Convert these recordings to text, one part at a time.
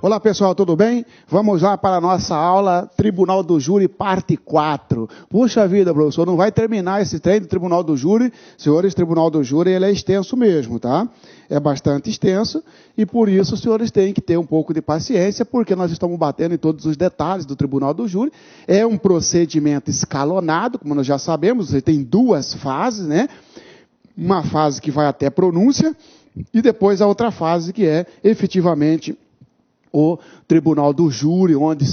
Olá pessoal, tudo bem? Vamos lá para a nossa aula Tribunal do Júri, parte 4. Puxa vida, professor, não vai terminar esse treino do Tribunal do Júri. Senhores, Tribunal do Júri, ele é extenso mesmo, tá? É bastante extenso e por isso os senhores têm que ter um pouco de paciência, porque nós estamos batendo em todos os detalhes do Tribunal do Júri. É um procedimento escalonado, como nós já sabemos, você tem duas fases, né? Uma fase que vai até pronúncia e depois a outra fase que é efetivamente o Tribunal do Júri, onde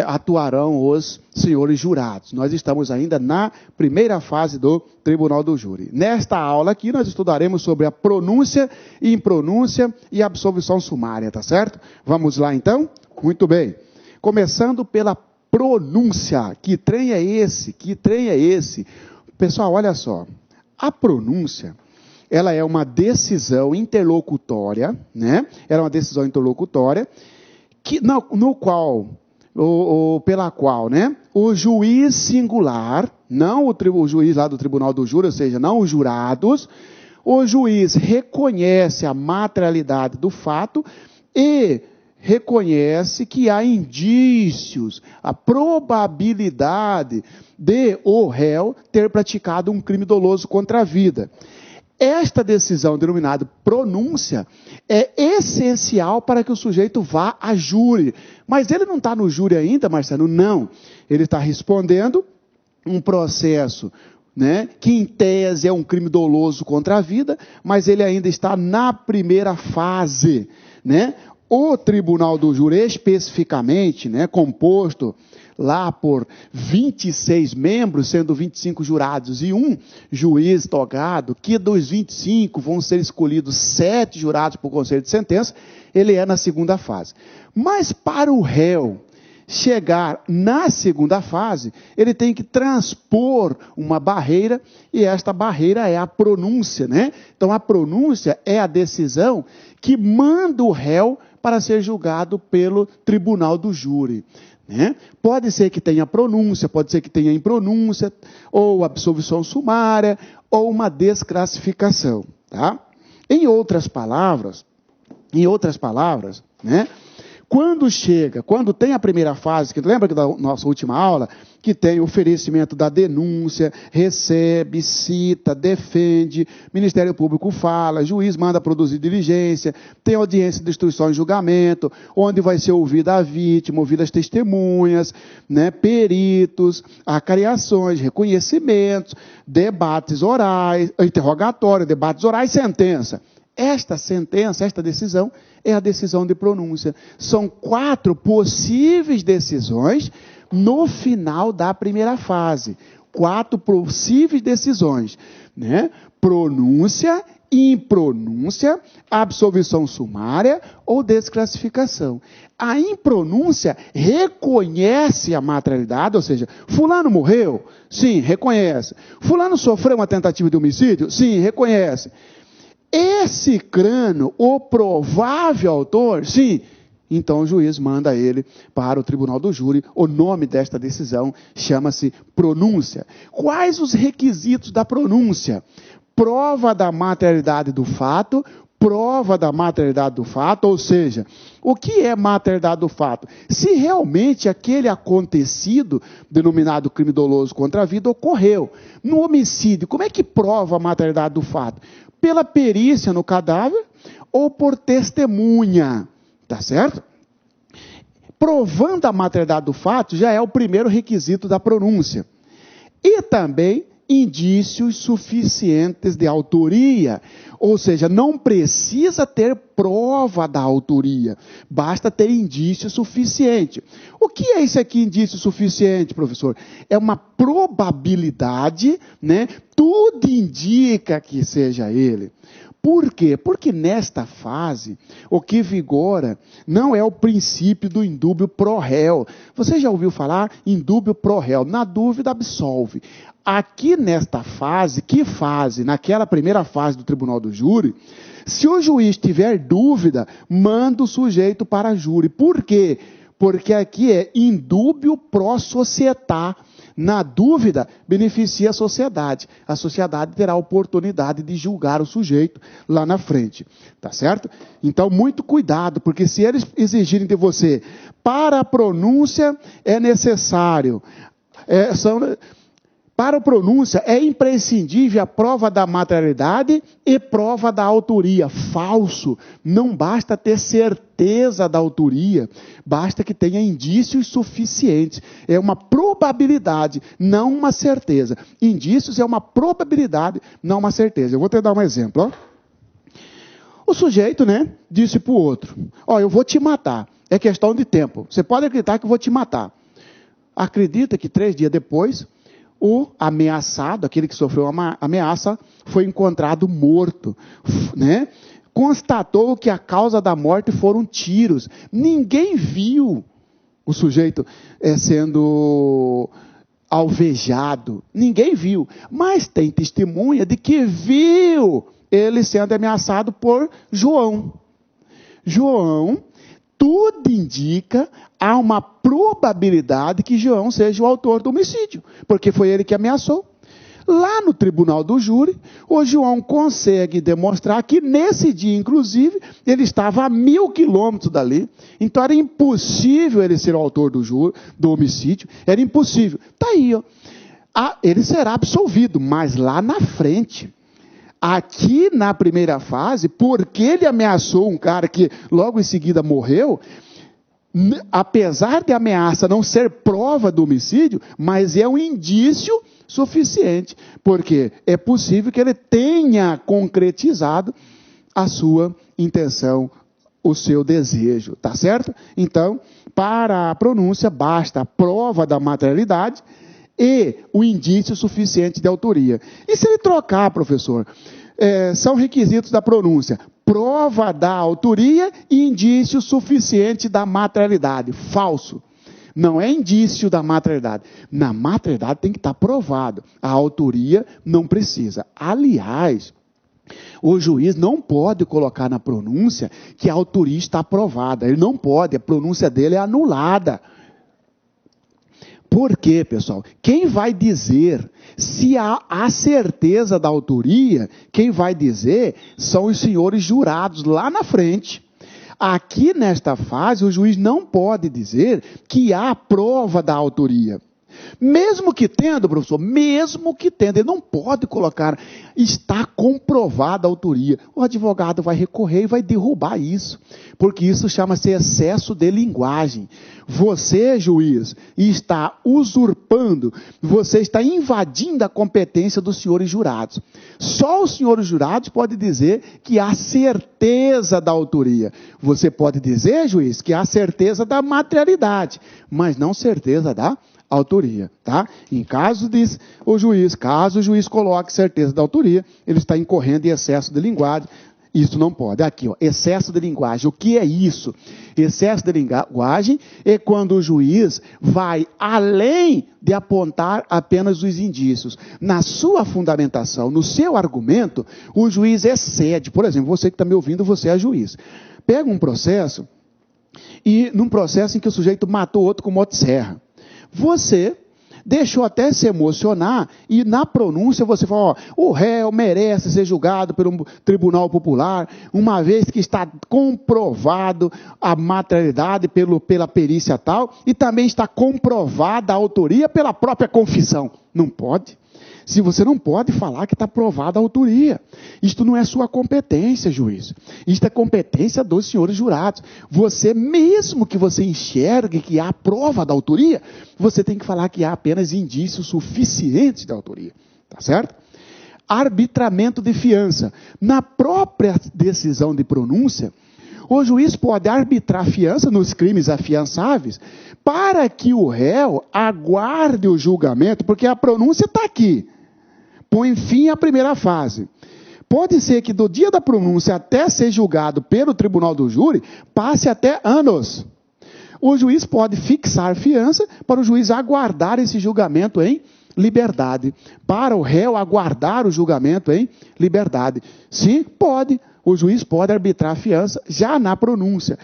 atuarão os senhores jurados. Nós estamos ainda na primeira fase do Tribunal do Júri. Nesta aula aqui, nós estudaremos sobre a pronúncia, impronúncia e absolvição sumária, tá certo? Vamos lá, então? Muito bem. Começando pela pronúncia. Que trem é esse? Que trem é esse? Pessoal, olha só. A pronúncia, ela é uma decisão interlocutória, né? Ela é uma decisão interlocutória pela qual, né? O juiz singular, não o juiz lá do Tribunal do Júri, ou seja, não os jurados, o juiz reconhece a materialidade do fato e reconhece que há indícios, a probabilidade de o réu ter praticado um crime doloso contra a vida. Esta decisão, denominada pronúncia, é essencial para que o sujeito vá a júri. Mas ele não está no júri ainda, Marcelo? Não. Ele está respondendo um processo, né, que em tese é um crime doloso contra a vida, mas ele ainda está na primeira fase, né? O Tribunal do Júri, especificamente, né, composto lá por 26 membros, sendo 25 jurados e um juiz togado, que dos 25 vão ser escolhidos 7 jurados por conselho de sentença, ele é na segunda fase. Mas para o réu chegar na segunda fase, ele tem que transpor uma barreira, e esta barreira é a pronúncia, né? Então a pronúncia é a decisão que manda o réu para ser julgado pelo Tribunal do Júri. Né? Pode ser que tenha pronúncia, pode ser que tenha impronúncia, ou absolvição sumária, ou uma desclassificação. Tá? Em outras palavras, né? Quando tem a primeira fase, que lembra que da nossa última aula, que tem o oferecimento da denúncia, recebe, cita, defende, Ministério Público fala, juiz manda produzir diligência, tem audiência de instrução e julgamento, onde vai ser ouvida a vítima, ouvidas as testemunhas, né, peritos, acariações, reconhecimentos, debates orais, interrogatório, debates orais, sentença. Esta sentença, esta decisão, é a decisão de pronúncia. São 4 possíveis decisões no final da primeira fase. 4 possíveis decisões, né? Pronúncia, impronúncia, absolvição sumária ou desclassificação. A impronúncia reconhece a materialidade, ou seja, fulano morreu? Sim, reconhece. Fulano sofreu uma tentativa de homicídio? Sim, reconhece. Esse crânio, o provável autor, sim, então o juiz manda ele para o Tribunal do Júri. O nome desta decisão chama-se pronúncia. Quais os requisitos da pronúncia? Prova da materialidade do fato, ou seja, o que é materialidade do fato? Se realmente aquele acontecido, denominado crime doloso contra a vida, ocorreu. No homicídio, como é que prova a materialidade do fato? Pela perícia no cadáver ou por testemunha, tá certo? Provando a materialidade do fato já é o primeiro requisito da pronúncia. E também indícios suficientes de autoria, ou seja, não precisa ter prova da autoria, basta ter indício suficiente. O que é isso aqui, indício suficiente, professor? É uma probabilidade, né? Tudo indica que seja ele. Por quê? Porque nesta fase, o que vigora não é o princípio do indúbio pro réu. Você já ouviu falar indúbio pro réu? Na dúvida, absolve. Aqui nesta fase, que fase? Naquela primeira fase do Tribunal do Júri, se o juiz tiver dúvida, manda o sujeito para a júri. Por quê? Porque aqui é indúbio pro societá. Na dúvida, beneficia a sociedade. A sociedade terá a oportunidade de julgar o sujeito lá na frente. Tá certo? Então, muito cuidado, porque se eles exigirem de você, para a pronúncia é necessário... Para a pronúncia, é imprescindível a prova da materialidade e prova da autoria. Falso. Não basta ter certeza da autoria, basta que tenha indícios suficientes. É uma probabilidade, não uma certeza. Indícios é uma probabilidade, não uma certeza. Eu vou te dar um exemplo. Ó. O sujeito, disse para o outro, eu vou te matar. É questão de tempo. Você pode acreditar que eu vou te matar. Acredita que 3 dias depois... O ameaçado, aquele que sofreu uma ameaça, foi encontrado morto, Constatou que a causa da morte foram tiros. Ninguém viu o sujeito sendo alvejado. Ninguém viu. Mas tem testemunha de que viu ele sendo ameaçado por João. João, tudo indica, há uma probabilidade que João seja o autor do homicídio, porque foi ele que ameaçou. Lá no tribunal do júri, o João consegue demonstrar que nesse dia, inclusive, ele estava a 1000 quilômetros dali. Então era impossível ele ser o autor do homicídio, era impossível. Está aí, ó. Ele será absolvido, mas lá na frente... Aqui na primeira fase, porque ele ameaçou um cara que logo em seguida morreu, apesar de a ameaça não ser prova do homicídio, mas é um indício suficiente, porque é possível que ele tenha concretizado a sua intenção, o seu desejo, tá certo? Então, para a pronúncia, basta a prova da materialidade e o indício suficiente de autoria. E se ele trocar, professor? São requisitos da pronúncia. Prova da autoria e indício suficiente da materialidade. Falso. Não é indício da materialidade. Na materialidade tem que estar provado. A autoria não precisa. Aliás, o juiz não pode colocar na pronúncia que a autoria está aprovada. Ele não pode. A pronúncia dele é anulada. Por quê, pessoal? Quem vai dizer se há certeza da autoria, quem vai dizer são os senhores jurados lá na frente. Aqui nesta fase, o juiz não pode dizer que há prova da autoria. Mesmo que tendo, professor, mesmo que tendo, ele não pode colocar, está comprovada a autoria. O advogado vai recorrer e vai derrubar isso, porque isso chama-se excesso de linguagem. Você, juiz, está usurpando, você está invadindo a competência dos senhores jurados. Só os senhores jurados podem dizer que há certeza da autoria. Você pode dizer, juiz, que há certeza da materialidade, mas não certeza da autoria, tá? Em caso diz o juiz, caso o juiz coloque certeza da autoria, ele está incorrendo em excesso de linguagem. Isso não pode. Aqui, ó, excesso de linguagem. O que é isso? Excesso de linguagem é quando o juiz vai além de apontar apenas os indícios. Na sua fundamentação, no seu argumento, o juiz excede. Por exemplo, você que está me ouvindo, você é juiz. Pega um processo, e num processo em que o sujeito matou outro com motosserra. Você deixou até se emocionar e na pronúncia você falou, o réu merece ser julgado pelo tribunal popular, uma vez que está comprovado a materialidade pela perícia tal, e também está comprovada a autoria pela própria confissão. Não pode. Se você não pode falar que está provada a autoria. Isto não é sua competência, juiz. Isto é competência dos senhores jurados. Você, mesmo que você enxergue que há prova da autoria, você tem que falar que há apenas indícios suficientes da autoria. Tá certo? Arbitramento de fiança. Na própria decisão de pronúncia, o juiz pode arbitrar fiança nos crimes afiançáveis para que o réu aguarde o julgamento, porque a pronúncia está aqui. Põe fim à primeira fase. Pode ser que do dia da pronúncia até ser julgado pelo tribunal do júri, passe até anos. O juiz pode fixar fiança para o juiz aguardar esse julgamento em liberdade. Para o réu aguardar o julgamento em liberdade. Sim, pode. O juiz pode arbitrar a fiança já na pronúncia.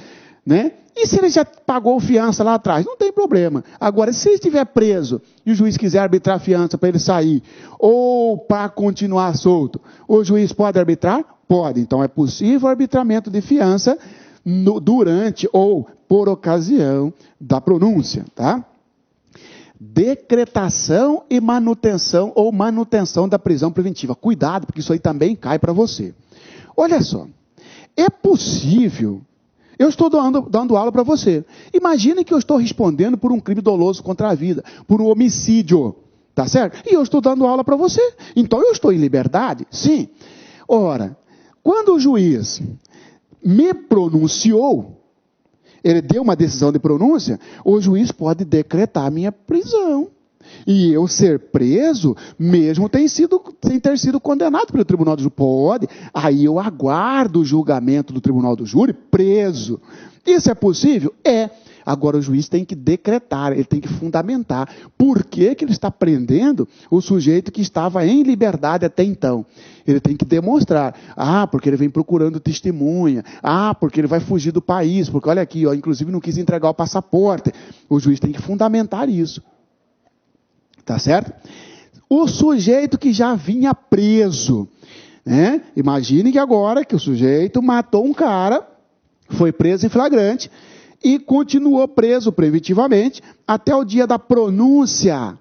né? E se ele já pagou fiança lá atrás? Não tem problema. Agora, se ele estiver preso e o juiz quiser arbitrar a fiança para ele sair, ou para continuar solto, o juiz pode arbitrar? Pode. Então, é possível o arbitramento de fiança durante ou por ocasião da pronúncia, tá? Decretação e manutenção ou manutenção da prisão preventiva. Cuidado, porque isso aí também cai para você. Olha só, é possível... Eu estou dando aula para você. Imagine que eu estou respondendo por um crime doloso contra a vida, por um homicídio, tá certo? E eu estou dando aula para você. Então eu estou em liberdade? Sim. Ora, quando o juiz me pronunciou, ele deu uma decisão de pronúncia, o juiz pode decretar a minha prisão. E eu ser preso, mesmo sem ter sido condenado pelo tribunal do júri. Pode. Aí eu aguardo o julgamento do tribunal do júri preso. Isso é possível? É. Agora o juiz tem que decretar, ele tem que fundamentar. Por que ele está prendendo o sujeito que estava em liberdade até então? Ele tem que demonstrar. Ah, porque ele vem procurando testemunha. Ah, porque ele vai fugir do país. Porque olha aqui, ó, inclusive não quis entregar o passaporte. O juiz tem que fundamentar isso. Tá certo? O sujeito que já vinha preso, né? Imagine que agora que o sujeito matou um cara, foi preso em flagrante e continuou preso preventivamente até o dia da pronúncia.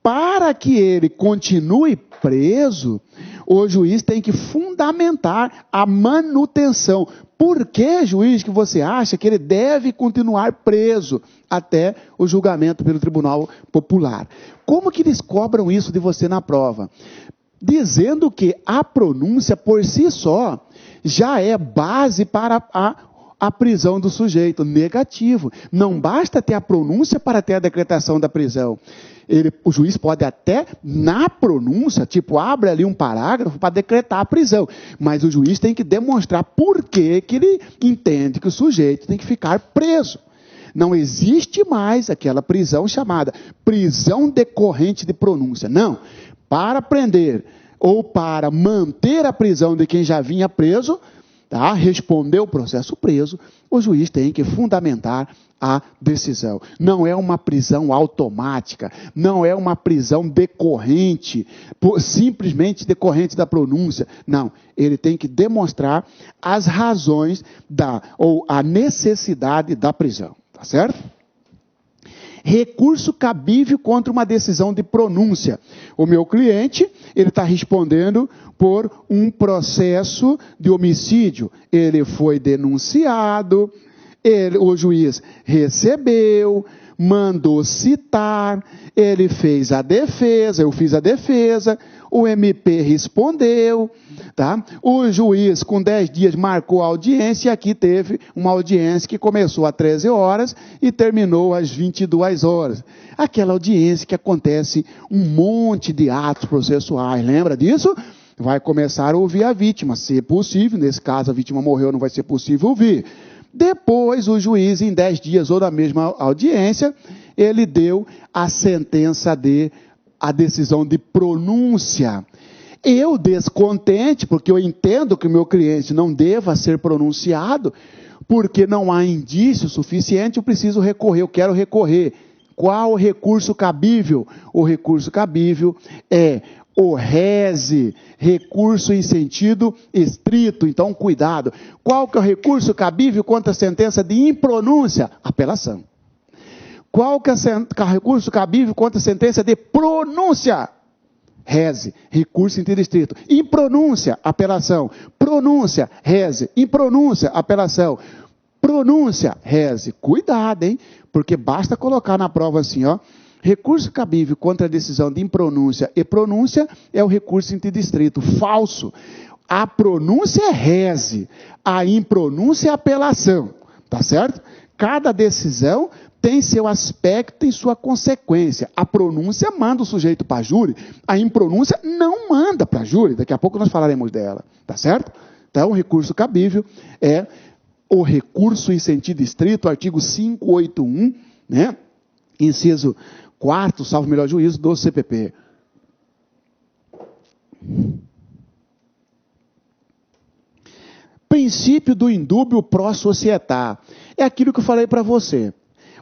Para que ele continue preso, o juiz tem que fundamentar a manutenção. Por que, juiz, que você acha que ele deve continuar preso até o julgamento pelo Tribunal Popular? Como que eles cobram isso de você na prova? Dizendo que a pronúncia por si só já é base para a prisão do sujeito. Negativo. Não basta ter a pronúncia para ter a decretação da prisão. O juiz pode até, na pronúncia, abre ali um parágrafo para decretar a prisão. Mas o juiz tem que demonstrar por que ele entende que o sujeito tem que ficar preso. Não existe mais aquela prisão chamada prisão decorrente de pronúncia. Não. Para prender ou para manter a prisão de quem já vinha preso, tá? Respondeu o processo preso, o juiz tem que fundamentar a decisão. Não é uma prisão automática, não é uma prisão decorrente, simplesmente decorrente da pronúncia. Não, ele tem que demonstrar as razões ou a necessidade da prisão, tá certo? Recurso cabível contra uma decisão de pronúncia. O meu cliente, ele está respondendo por um processo de homicídio. Ele foi denunciado, o juiz recebeu, mandou citar, ele fez a defesa, eu fiz a defesa, o MP respondeu, tá? O juiz, com 10 dias, marcou a audiência, e aqui teve uma audiência que começou às 13 horas e terminou às 22 horas. Aquela audiência que acontece um monte de atos processuais, lembra disso? Vai começar a ouvir a vítima, se possível, nesse caso a vítima morreu, não vai ser possível ouvir. Depois, o juiz, em 10 dias ou na mesma audiência, ele deu a sentença a decisão de pronúncia. Eu, descontente, porque eu entendo que o meu cliente não deva ser pronunciado, porque não há indício suficiente, eu preciso recorrer, eu quero recorrer. Qual o recurso cabível? O recurso cabível é o rese, recurso em sentido estrito. Então, cuidado. Qual que é o recurso cabível contra a sentença de impronúncia? Apelação. Qual que é o recurso cabível contra a sentença de pronúncia? Rese, recurso em sentido estrito. Impronúncia, apelação. Pronúncia, rese. Impronúncia, apelação. Pronúncia, rese. Cuidado, hein? Porque basta colocar na prova assim, ó. Recurso cabível contra a decisão de impronúncia e pronúncia é o recurso em sentido estrito. Falso. A pronúncia é rese, a impronúncia é apelação. Tá certo? Cada decisão tem seu aspecto e sua consequência. A pronúncia manda o sujeito para a júri, a impronúncia não manda para a júri. Daqui a pouco nós falaremos dela. Tá certo? Então, o recurso cabível é o recurso em sentido estrito, artigo 581, né? Inciso 4º, salvo o melhor juízo, do CPP. princípio do indúbio pro società. É aquilo que eu falei para você.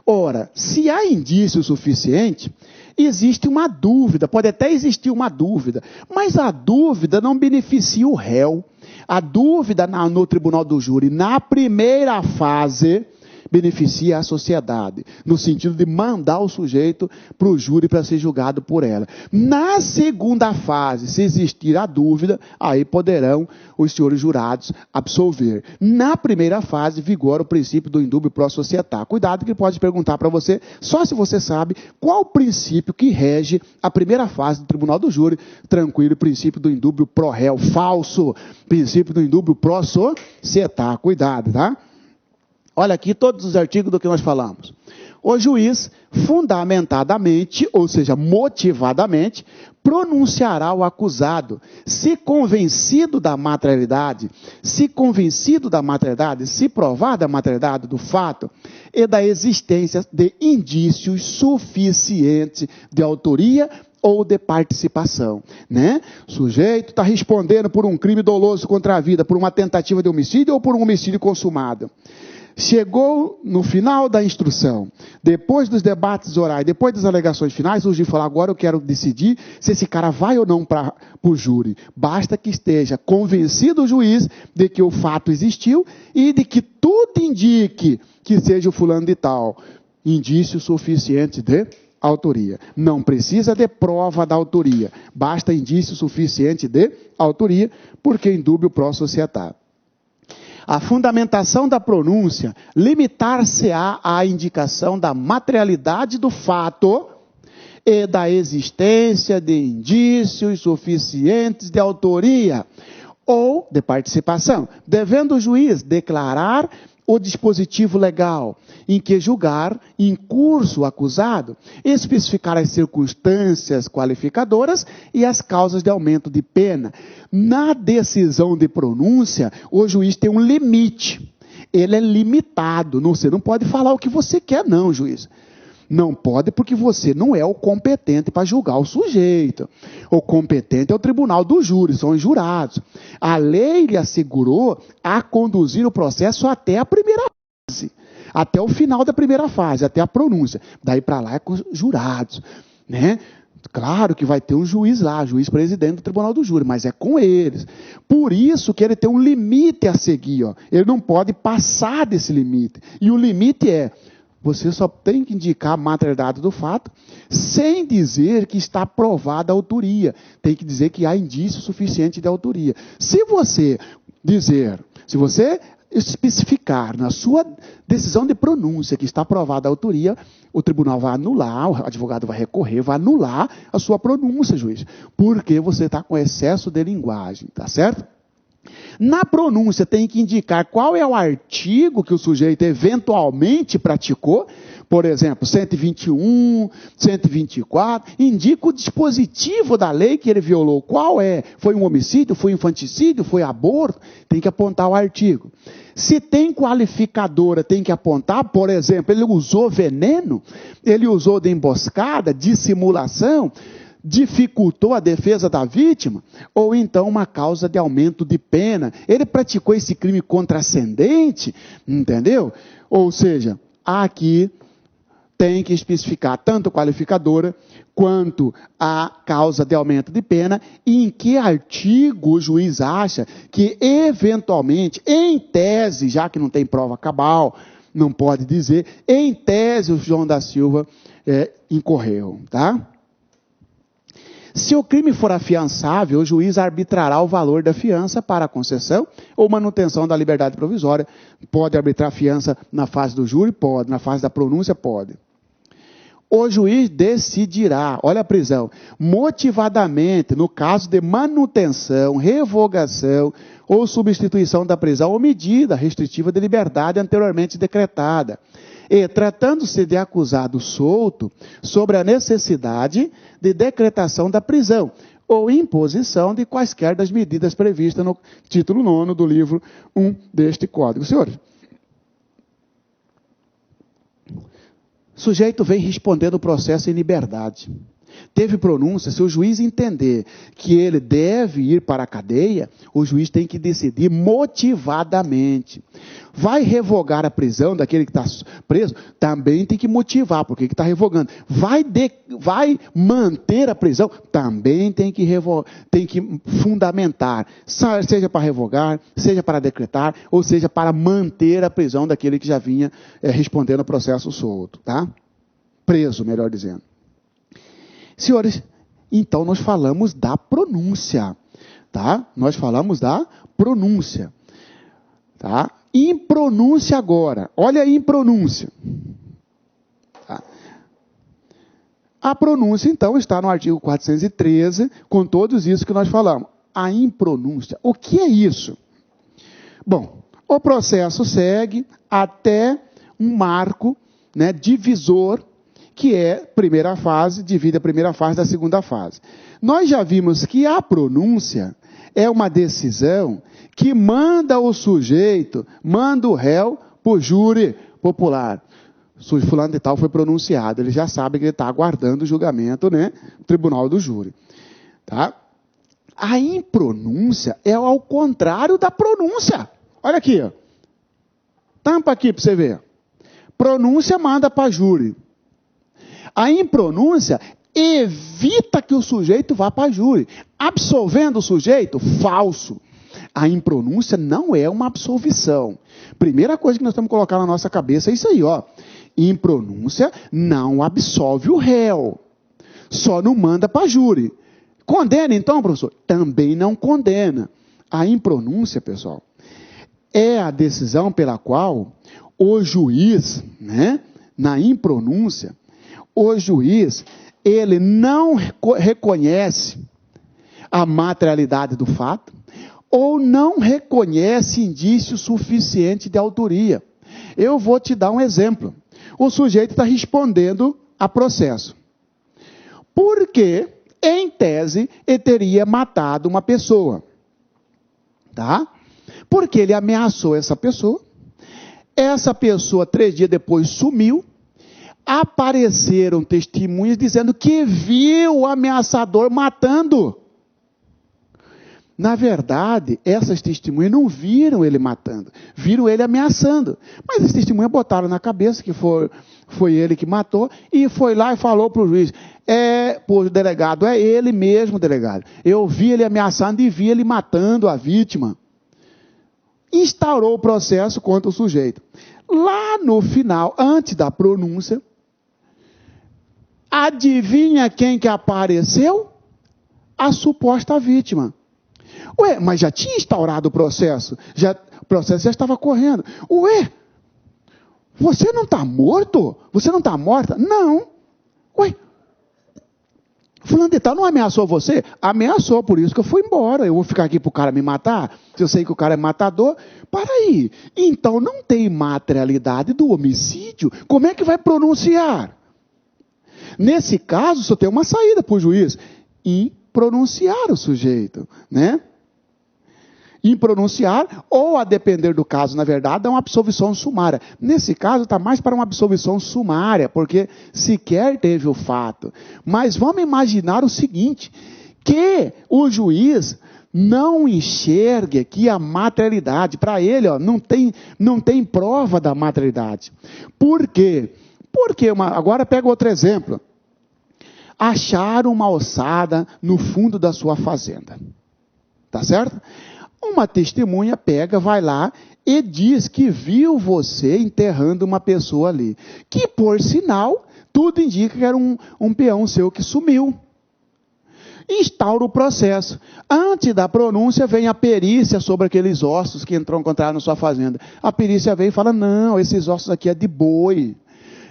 Ora, se há indício suficiente, existe uma dúvida, pode até existir uma dúvida, mas a dúvida não beneficia o réu. A dúvida no tribunal do júri, na primeira fase, beneficia a sociedade, no sentido de mandar o sujeito para o júri para ser julgado por ela. Na segunda fase, se existir a dúvida, aí poderão os senhores jurados absolver. Na primeira fase, vigora o princípio do indúbio pro società. Cuidado que ele pode perguntar para você, só se você sabe qual o princípio que rege a primeira fase do tribunal do júri. Tranquilo, princípio do indúbio pro réu. Falso, princípio do indúbio pro società. Cuidado, tá? Olha aqui todos os artigos do que nós falamos. O juiz, fundamentadamente, ou seja, motivadamente, pronunciará o acusado, se convencido da materialidade, se provar da materialidade do fato e da existência de indícios suficientes de autoria ou de participação, né? O sujeito está respondendo por um crime doloso contra a vida, por uma tentativa de homicídio ou por um homicídio consumado. Chegou no final da instrução, depois dos debates orais, depois das alegações finais, o juiz falou, agora eu quero decidir se esse cara vai ou não para o júri. Basta que esteja convencido o juiz de que o fato existiu e de que tudo indique que seja o fulano de tal. Indício suficiente de autoria. Não precisa de prova da autoria. Basta indício suficiente de autoria, porque indúbio pro società. A fundamentação da pronúncia limitar-se-á à indicação da materialidade do fato e da existência de indícios suficientes de autoria ou de participação, devendo o juiz declarar o dispositivo legal em que julgar em curso o acusado, especificar as circunstâncias qualificadoras e as causas de aumento de pena. Na decisão de pronúncia, o juiz tem um limite. Ele é limitado. Você não pode falar o que você quer, não, juiz. Não pode, porque você não é o competente para julgar o sujeito. O competente é o tribunal do júri, são os jurados. A lei lhe assegurou a conduzir o processo até a primeira fase, até o final da primeira fase, até a pronúncia. Daí para lá é com os jurados, né? Claro que vai ter um juiz lá, juiz presidente do tribunal do júri, mas é com eles. Por isso que ele tem um limite a seguir, ó. Ele não pode passar desse limite. E o limite é: você só tem que indicar a materialidade do fato, sem dizer que está provada a autoria. Tem que dizer que há indício suficiente de autoria. Se você especificar na sua decisão de pronúncia que está provada a autoria, o tribunal vai anular, o advogado vai recorrer, vai anular a sua pronúncia, juiz. Porque você está com excesso de linguagem, tá certo? Na pronúncia tem que indicar qual é o artigo que o sujeito eventualmente praticou. Por exemplo, 121, 124, indica o dispositivo da lei que ele violou. Qual é? Foi um homicídio? Foi infanticídio? Foi aborto? Tem que apontar o artigo. Se tem qualificadora, tem que apontar, por exemplo, ele usou veneno, ele usou de emboscada, dissimulação, dificultou a defesa da vítima, ou então uma causa de aumento de pena. Ele praticou esse crime contracendente, entendeu? Ou seja, aqui tem que especificar tanto a qualificadora quanto a causa de aumento de pena e em que artigo o juiz acha que eventualmente, em tese, já que não tem prova cabal, não pode dizer, em tese o João da Silva incorreu, tá? Se o crime for afiançável, o juiz arbitrará o valor da fiança para a concessão ou manutenção da liberdade provisória. Pode arbitrar fiança na fase do júri? Pode. Na fase da pronúncia? Pode. O juiz decidirá, olha a prisão, motivadamente, no caso de manutenção, revogação ou substituição da prisão ou medida restritiva de liberdade anteriormente decretada. E, tratando-se de acusado solto, sobre a necessidade de decretação da prisão ou imposição de quaisquer das medidas previstas no título 9 do livro 1 deste Código. Senhores, o sujeito vem respondendo o processo em liberdade. Teve pronúncia, se o juiz entender que ele deve ir para a cadeia, o juiz tem que decidir motivadamente. Vai revogar a prisão daquele que está preso? Também tem que motivar, porque está revogando. Vai manter a prisão? Também tem que fundamentar, seja para revogar, seja para decretar, ou seja para manter a prisão daquele que já vinha respondendo ao processo solto, tá? Preso, melhor dizendo. Senhores, então nós falamos da pronúncia, tá? Nós falamos da pronúncia, tá? Impronúncia agora, olha a impronúncia. Tá? A pronúncia, então, está no artigo 413, com todos isso que nós falamos. A impronúncia, o que é isso? Bom, o processo segue até um marco, né, divisor, que é primeira fase, divide a primeira fase da segunda fase. Nós já vimos que a pronúncia é uma decisão que manda o sujeito, manda o réu para o júri popular. Fulano de tal foi pronunciado, ele já sabe que ele está aguardando o julgamento, né, no tribunal do júri. Tá? A impronúncia é ao contrário da pronúncia. Olha aqui, ó. Tampa aqui para você ver. Pronúncia manda para júri. A impronúncia evita que o sujeito vá para júri. Absolvendo o sujeito, falso. A impronúncia não é uma absolvição. Primeira coisa que nós temos que colocar na nossa cabeça é isso aí, ó. Impronúncia não absolve o réu. Só não manda para júri. Condena então, professor? Também não condena. A impronúncia, pessoal, é a decisão pela qual o juiz, né, na impronúncia, o juiz, ele não reconhece a materialidade do fato ou não reconhece indício suficiente de autoria. Eu vou te dar um exemplo. O sujeito está respondendo a processo. Porque, em tese, ele teria matado uma pessoa. Tá? Porque ele ameaçou essa pessoa. Essa pessoa, 3 dias depois, sumiu. Apareceram testemunhas dizendo que viu o ameaçador matando. Na verdade, essas testemunhas não viram ele matando, viram ele ameaçando. Mas as testemunhas botaram na cabeça que foi ele que matou e foi lá e falou para o juiz, para o delegado, é ele mesmo, delegado. Eu vi ele ameaçando e vi ele matando a vítima. Instaurou o processo contra o sujeito. Lá no final, antes da pronúncia, adivinha quem que apareceu? A suposta vítima. Ué, mas já tinha instaurado o processo. O processo já estava correndo. Ué, você não está morto? Você não está morta? Não. Ué, fulano de tal não ameaçou você? Ameaçou, por isso que eu fui embora. Eu vou ficar aqui para o cara me matar? Se eu sei que o cara é matador? Para aí. Então não tem materialidade do homicídio. Como é que vai pronunciar? Nesse caso, só tem uma saída para o juiz. Impronunciar o sujeito, né? Impronunciar, ou a depender do caso, na verdade, é uma absolvição sumária. Nesse caso, está mais para uma absolvição sumária, porque sequer teve o fato. Mas vamos imaginar o seguinte, que o juiz não enxergue aqui a materialidade. Para ele, ó, não tem prova da materialidade. Por quê? Porque, agora pega outro exemplo. Acharam uma ossada no fundo da sua fazenda. Tá certo? Uma testemunha pega, vai lá e diz que viu você enterrando uma pessoa ali. Que, por sinal, tudo indica que era um peão seu que sumiu. Instaura o processo. Antes da pronúncia vem a perícia sobre aqueles ossos que encontraram na sua fazenda. A perícia vem e fala, não, esses ossos aqui é de boi.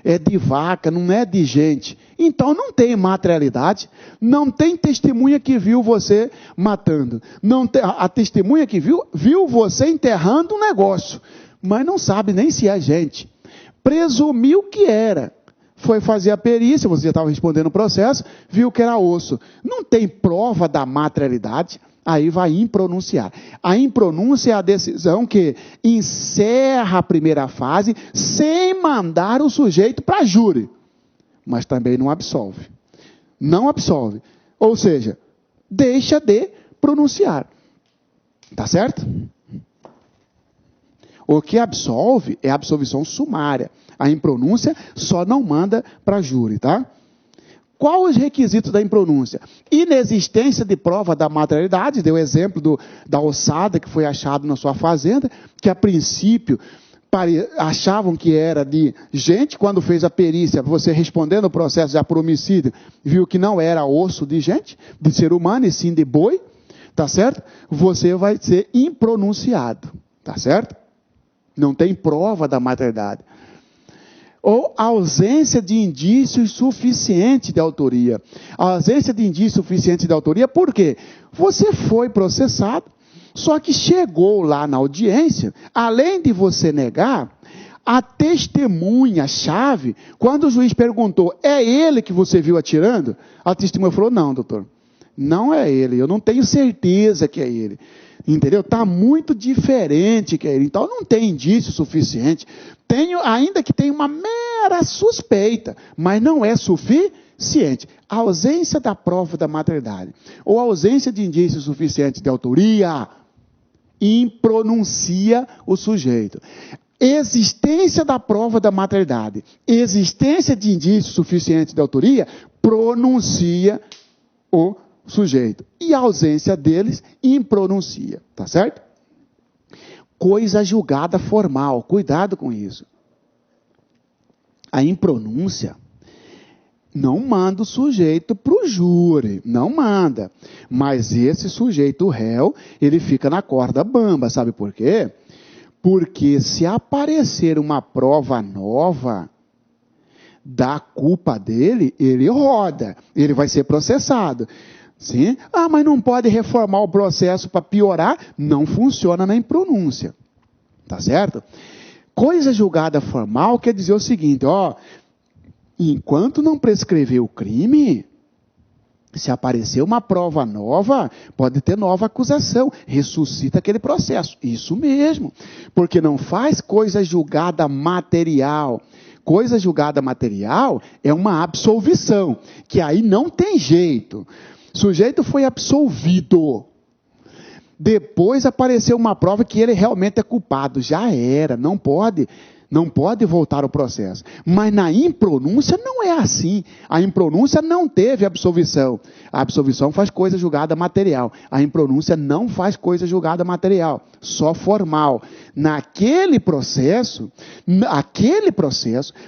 É de vaca, não é de gente. Então não tem materialidade, não tem testemunha que viu você matando. Não tem, a testemunha que viu você enterrando um negócio, mas não sabe nem se é gente. Presumiu que era. Foi fazer a perícia, você já estava respondendo o processo, viu que era osso. Não tem prova da materialidade. Aí vai impronunciar. A impronúncia é a decisão que encerra a primeira fase sem mandar o sujeito para júri. Mas também não absolve. Não absolve. Ou seja, deixa de pronunciar. Tá certo? O que absolve é a absolvição sumária. A impronúncia só não manda para júri, tá? Qual os requisitos da impronúncia? Inexistência de prova da materialidade, deu exemplo da ossada que foi achado na sua fazenda, que a princípio achavam que era de gente, quando fez a perícia, você respondendo o processo já por homicídio, viu que não era osso de gente, de ser humano, e sim de boi, tá certo? Você vai ser impronunciado, tá certo? Não tem prova da materialidade. Ou ausência de indícios suficiente de autoria. A ausência de indício suficiente de autoria, por quê? Você foi processado, só que chegou lá na audiência, além de você negar, a testemunha-chave, quando o juiz perguntou, é ele que você viu atirando? A testemunha falou, não, doutor, não é ele, eu não tenho certeza que é ele. Entendeu? Está muito diferente que ele. Então não tem indício suficiente. Ainda que tenha uma mera suspeita, mas não é suficiente. A ausência da prova da materialidade, ou a ausência de indício suficiente de autoria, impronuncia o sujeito. Existência da prova da materialidade, existência de indício suficiente de autoria, pronuncia o sujeito. E a ausência deles, impronuncia. Tá certo? Coisa julgada formal. Cuidado com isso. A impronúncia não manda o sujeito para o júri. Não manda. Mas esse sujeito, o réu, ele fica na corda bamba. Sabe por quê? Porque se aparecer uma prova nova da culpa dele, ele roda. Ele vai ser processado. Sim? Ah, mas não pode reformar o processo para piorar? Não funciona na impronúncia. Tá certo? Coisa julgada formal quer dizer o seguinte, ó, enquanto não prescrever o crime, se aparecer uma prova nova, pode ter nova acusação, ressuscita aquele processo. Isso mesmo, porque não faz coisa julgada material. Coisa julgada material é uma absolvição, que aí não tem jeito. O sujeito foi absolvido. Depois apareceu uma prova que ele realmente é culpado. Já era, não pode voltar ao processo. Mas na impronúncia não é assim. A impronúncia não teve absolvição. A absolvição faz coisa julgada material. A impronúncia não faz coisa julgada material, só formal. Naquele processo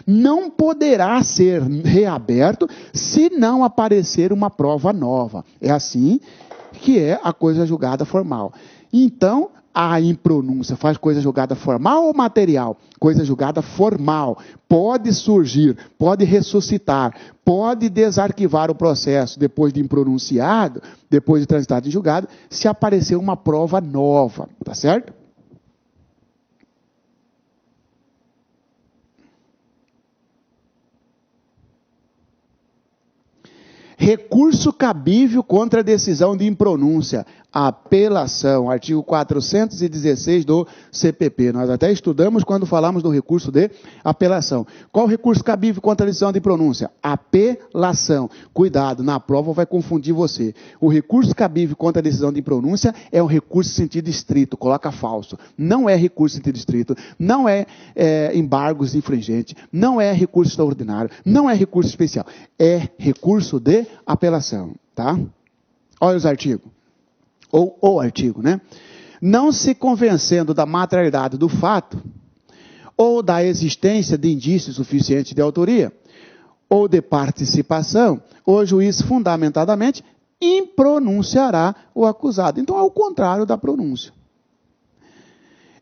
não poderá ser reaberto se não aparecer uma prova nova. É assim que é a coisa julgada formal. Então, a impronúncia faz coisa julgada formal ou material? Coisa julgada formal. Pode surgir, pode ressuscitar, pode desarquivar o processo depois de impronunciado, depois de transitado em julgado, se aparecer uma prova nova. Tá certo? Recurso cabível contra a decisão de impronúncia. Apelação, artigo 416 do CPP. Nós até estudamos quando falamos do recurso de apelação. Qual o recurso cabível contra a decisão de impronúncia? Apelação. Cuidado, na prova vai confundir você. O recurso cabível contra a decisão de impronúncia é um recurso em sentido estrito, coloca falso. Não é recurso em sentido estrito, não é embargos infringentes, não é recurso extraordinário, não é recurso especial. É recurso de apelação, tá? Olha os artigos. Ou o artigo, né? Não se convencendo da materialidade do fato, ou da existência de indícios suficientes de autoria, ou de participação, o juiz fundamentadamente impronunciará o acusado. Então é o contrário da pronúncia.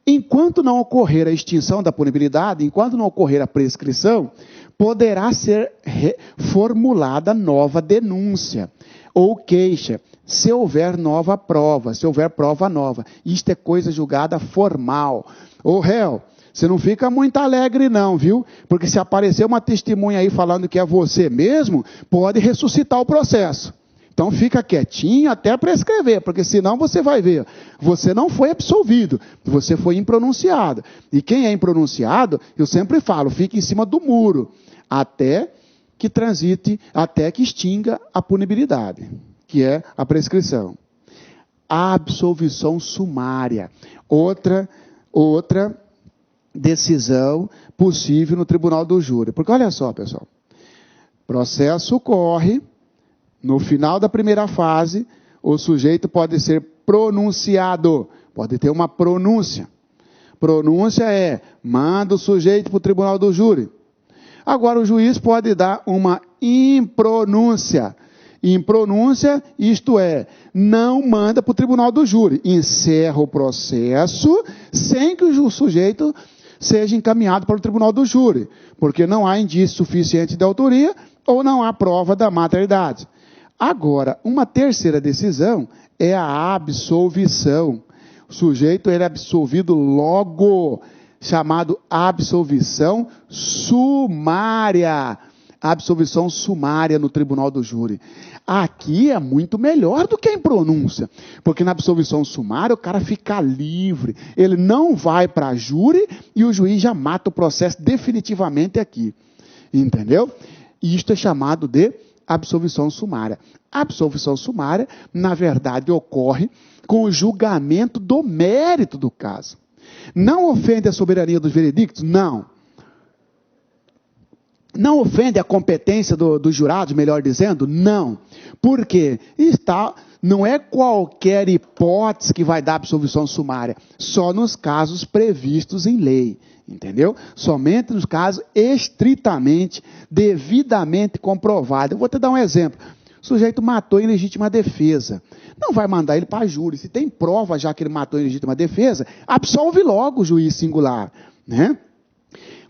Enquanto não ocorrer a extinção da punibilidade, enquanto não ocorrer a prescrição, poderá ser formulada nova denúncia ou queixa, se houver nova prova, se houver prova nova. Isto é coisa julgada formal. Ô réu, você não fica muito alegre não, viu? Porque se aparecer uma testemunha aí falando que é você mesmo, pode ressuscitar o processo. Então fica quietinho até prescrever, porque senão você vai ver, você não foi absolvido, você foi impronunciado. E quem é impronunciado, eu sempre falo, fica em cima do muro, até que transite até que extinga a punibilidade, que é a prescrição. A absolvição sumária, outra decisão possível no tribunal do júri. Porque olha só, pessoal, processo ocorre, no final da primeira fase, o sujeito pode ser pronunciado, pode ter uma pronúncia. Pronúncia é, manda o sujeito para o tribunal do júri. Agora o juiz pode dar uma impronúncia. Impronúncia, isto é, não manda para o tribunal do júri. Encerra o processo sem que o sujeito seja encaminhado para o tribunal do júri, porque não há indício suficiente de autoria ou não há prova da materialidade. Agora, uma terceira decisão é a absolvição. O sujeito ele é absolvido logo, chamado absolvição sumária. Absolvição sumária no tribunal do júri. Aqui é muito melhor do que a impronúncia, porque na absolvição sumária o cara fica livre, ele não vai para júri e o juiz já mata o processo definitivamente aqui. Entendeu? Isto é chamado de absolvição sumária. A absolvição sumária, na verdade, ocorre com o julgamento do mérito do caso. Não ofende a soberania dos veredictos? Não. Não ofende a competência dos jurados, melhor dizendo? Não. Por quê? Não é qualquer hipótese que vai dar absolvição sumária, só nos casos previstos em lei. Entendeu? Somente nos casos estritamente, devidamente comprovados. Eu vou te dar um exemplo. O sujeito matou em legítima defesa. Não vai mandar ele para júri. Se tem prova já que ele matou em legítima defesa, absolve logo o juiz singular. Né?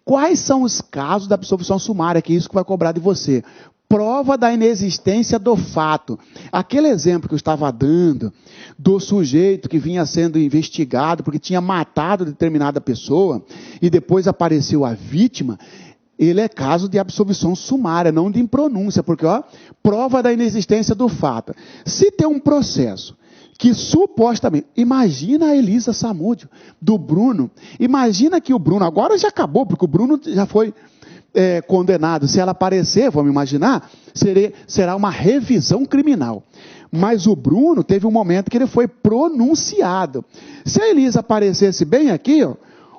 Quais são os casos da absolvição sumária? Que é isso que vai cobrar de você. Prova da inexistência do fato. Aquele exemplo que eu estava dando, do sujeito que vinha sendo investigado porque tinha matado determinada pessoa, e depois apareceu a vítima, ele é caso de absolvição sumária, não de impronúncia, porque, prova da inexistência do fato. Se tem um processo que supostamente, imagina a Elisa Samúdio, do Bruno, imagina que o Bruno, agora já acabou, porque o Bruno já foi condenado, se ela aparecer, vamos imaginar, será uma revisão criminal. Mas o Bruno teve um momento que ele foi pronunciado. Se a Elisa aparecesse bem aqui,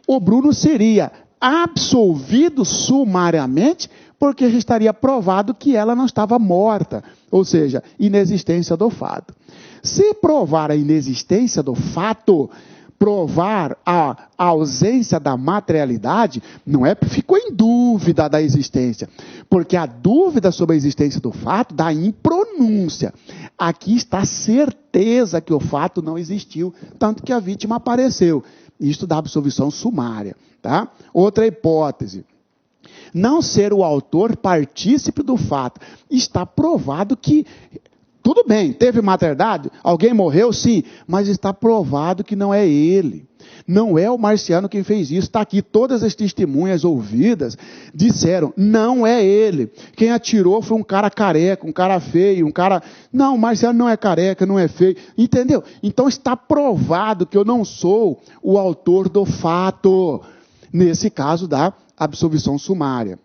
o Bruno seria absolvido sumariamente, porque já estaria provado que ela não estava morta, ou seja, inexistência do fato. Se provar a inexistência do fato, provar a ausência da materialidade, não é porque ficou em dúvida da existência, porque a dúvida sobre a existência do fato dá impronúncia. Aqui está a certeza que o fato não existiu, tanto que a vítima apareceu. Isto dá absolvição sumária. Tá? Outra hipótese. Não ser o autor partícipe do fato. Está provado que tudo bem, teve materialidade, alguém morreu, sim, mas está provado que não é ele. Não é o Marciano quem fez isso. Está aqui, todas as testemunhas ouvidas disseram, não é ele. Quem atirou foi um cara careca, um cara feio, um cara... Não, o Marciano não é careca, não é feio. Entendeu? Então está provado que eu não sou o autor do fato. Nesse caso da absolvição sumária.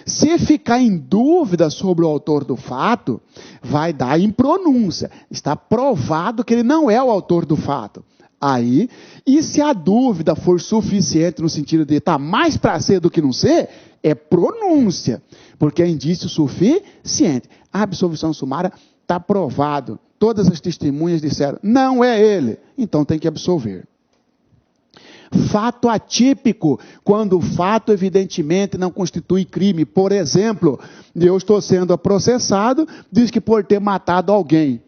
Se ficar em dúvida sobre o autor do fato, vai dar impronúncia. Está provado que ele não é o autor do fato. Aí, e se a dúvida for suficiente no sentido de estar mais para ser do que não ser, é pronúncia, porque é indício suficiente. A absolvição sumária está provado. Todas as testemunhas disseram, não é ele, então tem que absolver. Fato atípico, quando o fato evidentemente não constitui crime. Por exemplo, eu estou sendo processado, diz que por ter matado alguém.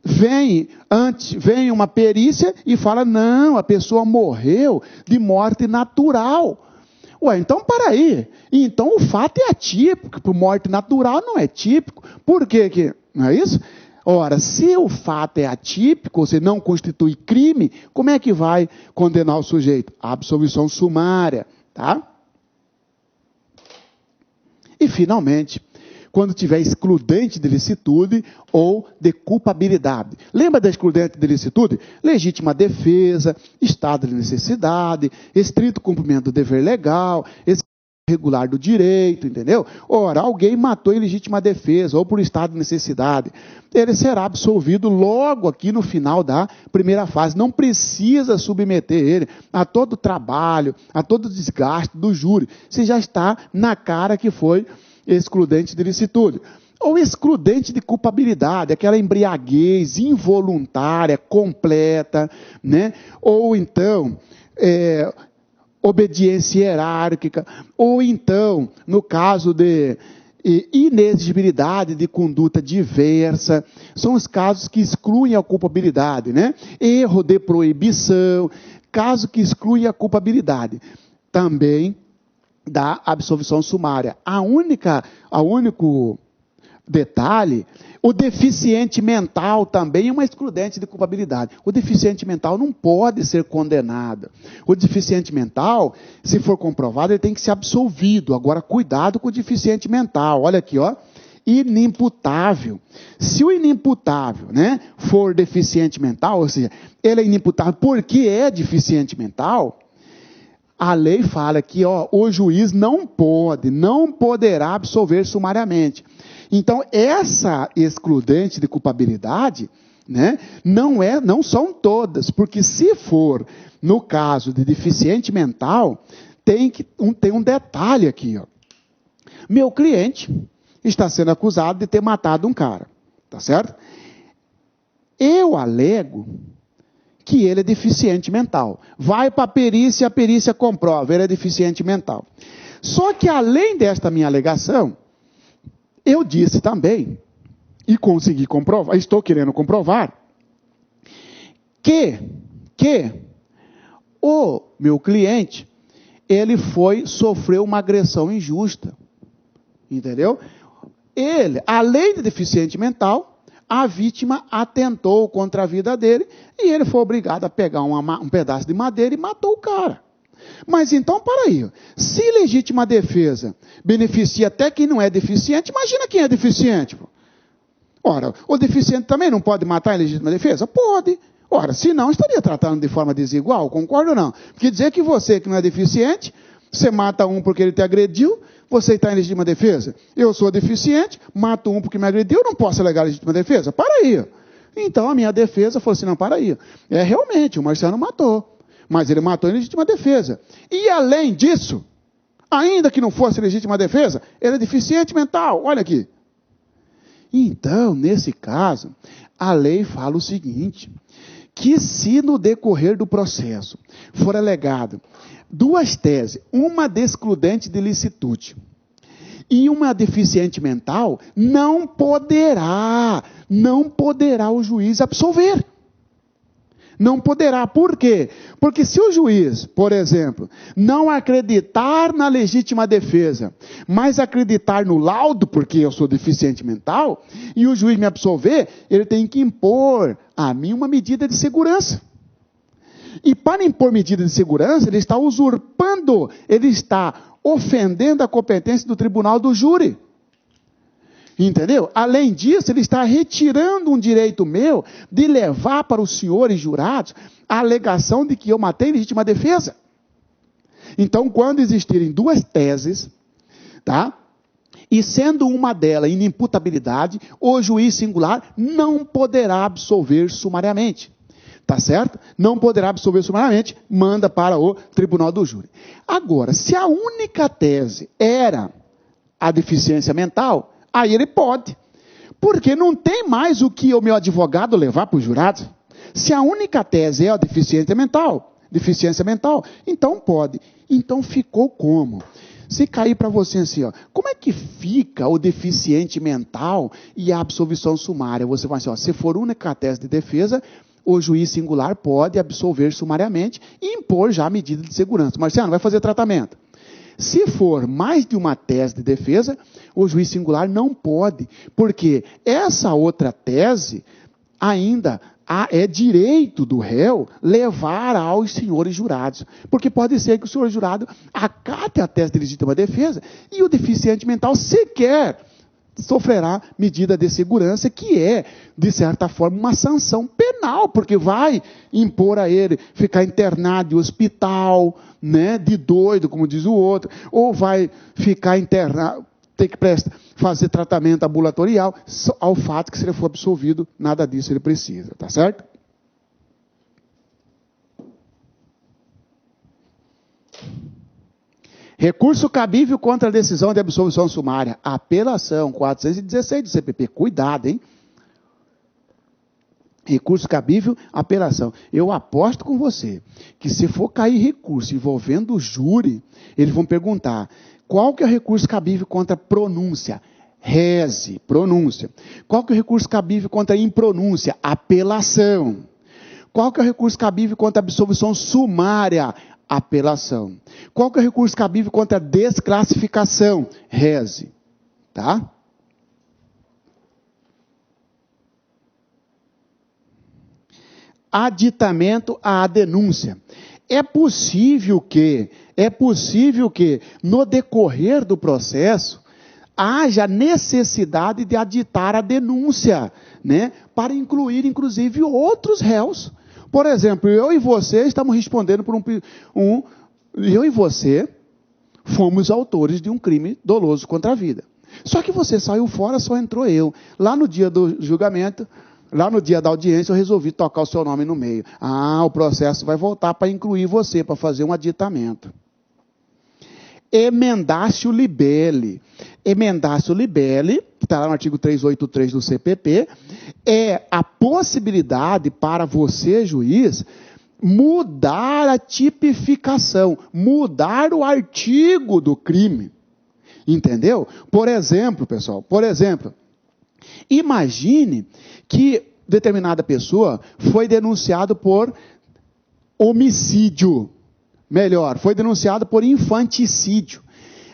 Vem uma perícia e fala, não, a pessoa morreu de morte natural. Ué, então para aí. Então o fato é atípico, por morte natural não é típico. Por quê que não é isso? Ora, se o fato é atípico, ou seja, não constitui crime, como é que vai condenar o sujeito? A absolvição sumária, tá? E, finalmente, quando tiver excludente de licitude ou de culpabilidade. Lembra da excludente de licitude? Legítima defesa, estado de necessidade, estrito cumprimento do dever legal, regular do direito, entendeu? Ora, alguém matou em legítima defesa ou por estado de necessidade, ele será absolvido logo aqui no final da primeira fase. Não precisa submeter ele a todo o trabalho, a todo o desgaste do júri. Se já está na cara que foi excludente de licitude. Ou excludente de culpabilidade, aquela embriaguez involuntária, completa, né? Ou então, obediência hierárquica, ou então, no caso de inexigibilidade de conduta diversa, são os casos que excluem a culpabilidade, né? Erro de proibição, caso que exclui a culpabilidade. Também da absolvição sumária. O único detalhe, o deficiente mental também é uma excludente de culpabilidade. O deficiente mental não pode ser condenado. O deficiente mental, se for comprovado, ele tem que ser absolvido. Agora, cuidado com o deficiente mental. Olha aqui, ó. Inimputável. Se o inimputável, né, for deficiente mental, ou seja, ele é inimputável porque é deficiente mental, a lei fala que, ó, o juiz não poderá absolver sumariamente. Então, essa excludente de culpabilidade, né, não são todas, porque se for no caso de deficiente mental, tem um detalhe aqui, ó. Meu cliente está sendo acusado de ter matado um cara, tá certo? Eu alego que ele é deficiente mental. Vai para a perícia comprova, ele é deficiente mental. Só que além desta minha alegação, eu disse também, e consegui comprovar, estou querendo comprovar, que o meu cliente, ele sofreu uma agressão injusta. Entendeu? Ele, além de deficiente mental, a vítima atentou contra a vida dele e ele foi obrigado a pegar um pedaço de madeira e matou o cara. Mas então, para aí, se legítima defesa beneficia até quem não é deficiente, imagina quem é deficiente. Pô. Ora, o deficiente também não pode matar em legítima defesa? Pode. Ora, se não, estaria tratando de forma desigual, concorda ou não? Porque dizer que você que não é deficiente, você mata um porque ele te agrediu, você está em legítima defesa. Eu sou deficiente, mato um porque me agrediu, não posso alegar legítima defesa? Para aí. Então a minha defesa falou assim, não, para aí. Realmente, o Marciano matou. Mas ele matou em legítima defesa. E além disso, ainda que não fosse legítima defesa, ele é deficiente mental. Olha aqui. Então, nesse caso, a lei fala o seguinte, que se no decorrer do processo for alegado duas teses, uma de excludente de licitude e uma deficiente mental, não poderá o juiz absolver. Não poderá. Por quê? Porque se o juiz, por exemplo, não acreditar na legítima defesa, mas acreditar no laudo, porque eu sou deficiente mental, e o juiz me absolver, ele tem que impor a mim uma medida de segurança. E para impor medida de segurança, ele está usurpando, ele está ofendendo a competência do tribunal do júri. Entendeu? Além disso, ele está retirando um direito meu de levar para os senhores jurados a alegação de que eu matei em legítima defesa. Então, quando existirem duas teses, tá? E sendo uma delas inimputabilidade, o juiz singular não poderá absolver sumariamente. Tá certo? Não poderá absolver sumariamente, manda para o tribunal do júri. Agora, se a única tese era a deficiência mental, aí ele pode. Porque não tem mais o que o meu advogado levar para os jurados. Se a única tese é a deficiência mental, então pode. Então ficou como? Se cair para você assim, ó, como é que fica o deficiente mental e a absolvição sumária? Você vai assim, ó, se for única tese de defesa, o juiz singular pode absolver sumariamente e impor já a medida de segurança. Marciano, vai fazer tratamento. Se for mais de uma tese de defesa, o juiz singular não pode, porque essa outra tese ainda é direito do réu levar aos senhores jurados. Porque pode ser que o senhor jurado acate a tese de legítima defesa e o deficiente mental sequer sofrerá medida de segurança, que é, de certa forma, uma sanção penal penal, porque vai impor a ele ficar internado em hospital, né, de doido, como diz o outro, ou vai ficar internado, ter que fazer tratamento ambulatorial, ao fato que se ele for absolvido, nada disso ele precisa, tá certo? Recurso cabível contra a decisão de absolvição sumária. Apelação 416 do CPP. Cuidado, hein? Recurso cabível, apelação. Eu aposto com você que se for cair recurso envolvendo o júri, eles vão perguntar qual que é o recurso cabível contra pronúncia? Reze, pronúncia. Qual que é o recurso cabível contra impronúncia? Apelação. Qual que é o recurso cabível contra absolvição sumária? Apelação. Qual que é o recurso cabível contra desclassificação? Reze. Tá? Aditamento à denúncia. É possível que no decorrer do processo haja necessidade de aditar a denúncia, né, para incluir inclusive outros réus. Por exemplo, eu e você estamos respondendo por eu e você fomos autores de um crime doloso contra a vida. Só que você saiu fora, só entrou eu. Lá no dia do julgamento, lá no dia da audiência, eu resolvi tocar o seu nome no meio. Ah, o processo vai voltar para incluir você, para fazer um aditamento. Emendácio libelli. Emendácio libelli, que está lá no artigo 383 do CPP, é a possibilidade para você, juiz, mudar a tipificação, mudar o artigo do crime. Entendeu? Por exemplo, pessoal, imagine que determinada pessoa foi denunciado por homicídio. Melhor, foi denunciado por infanticídio.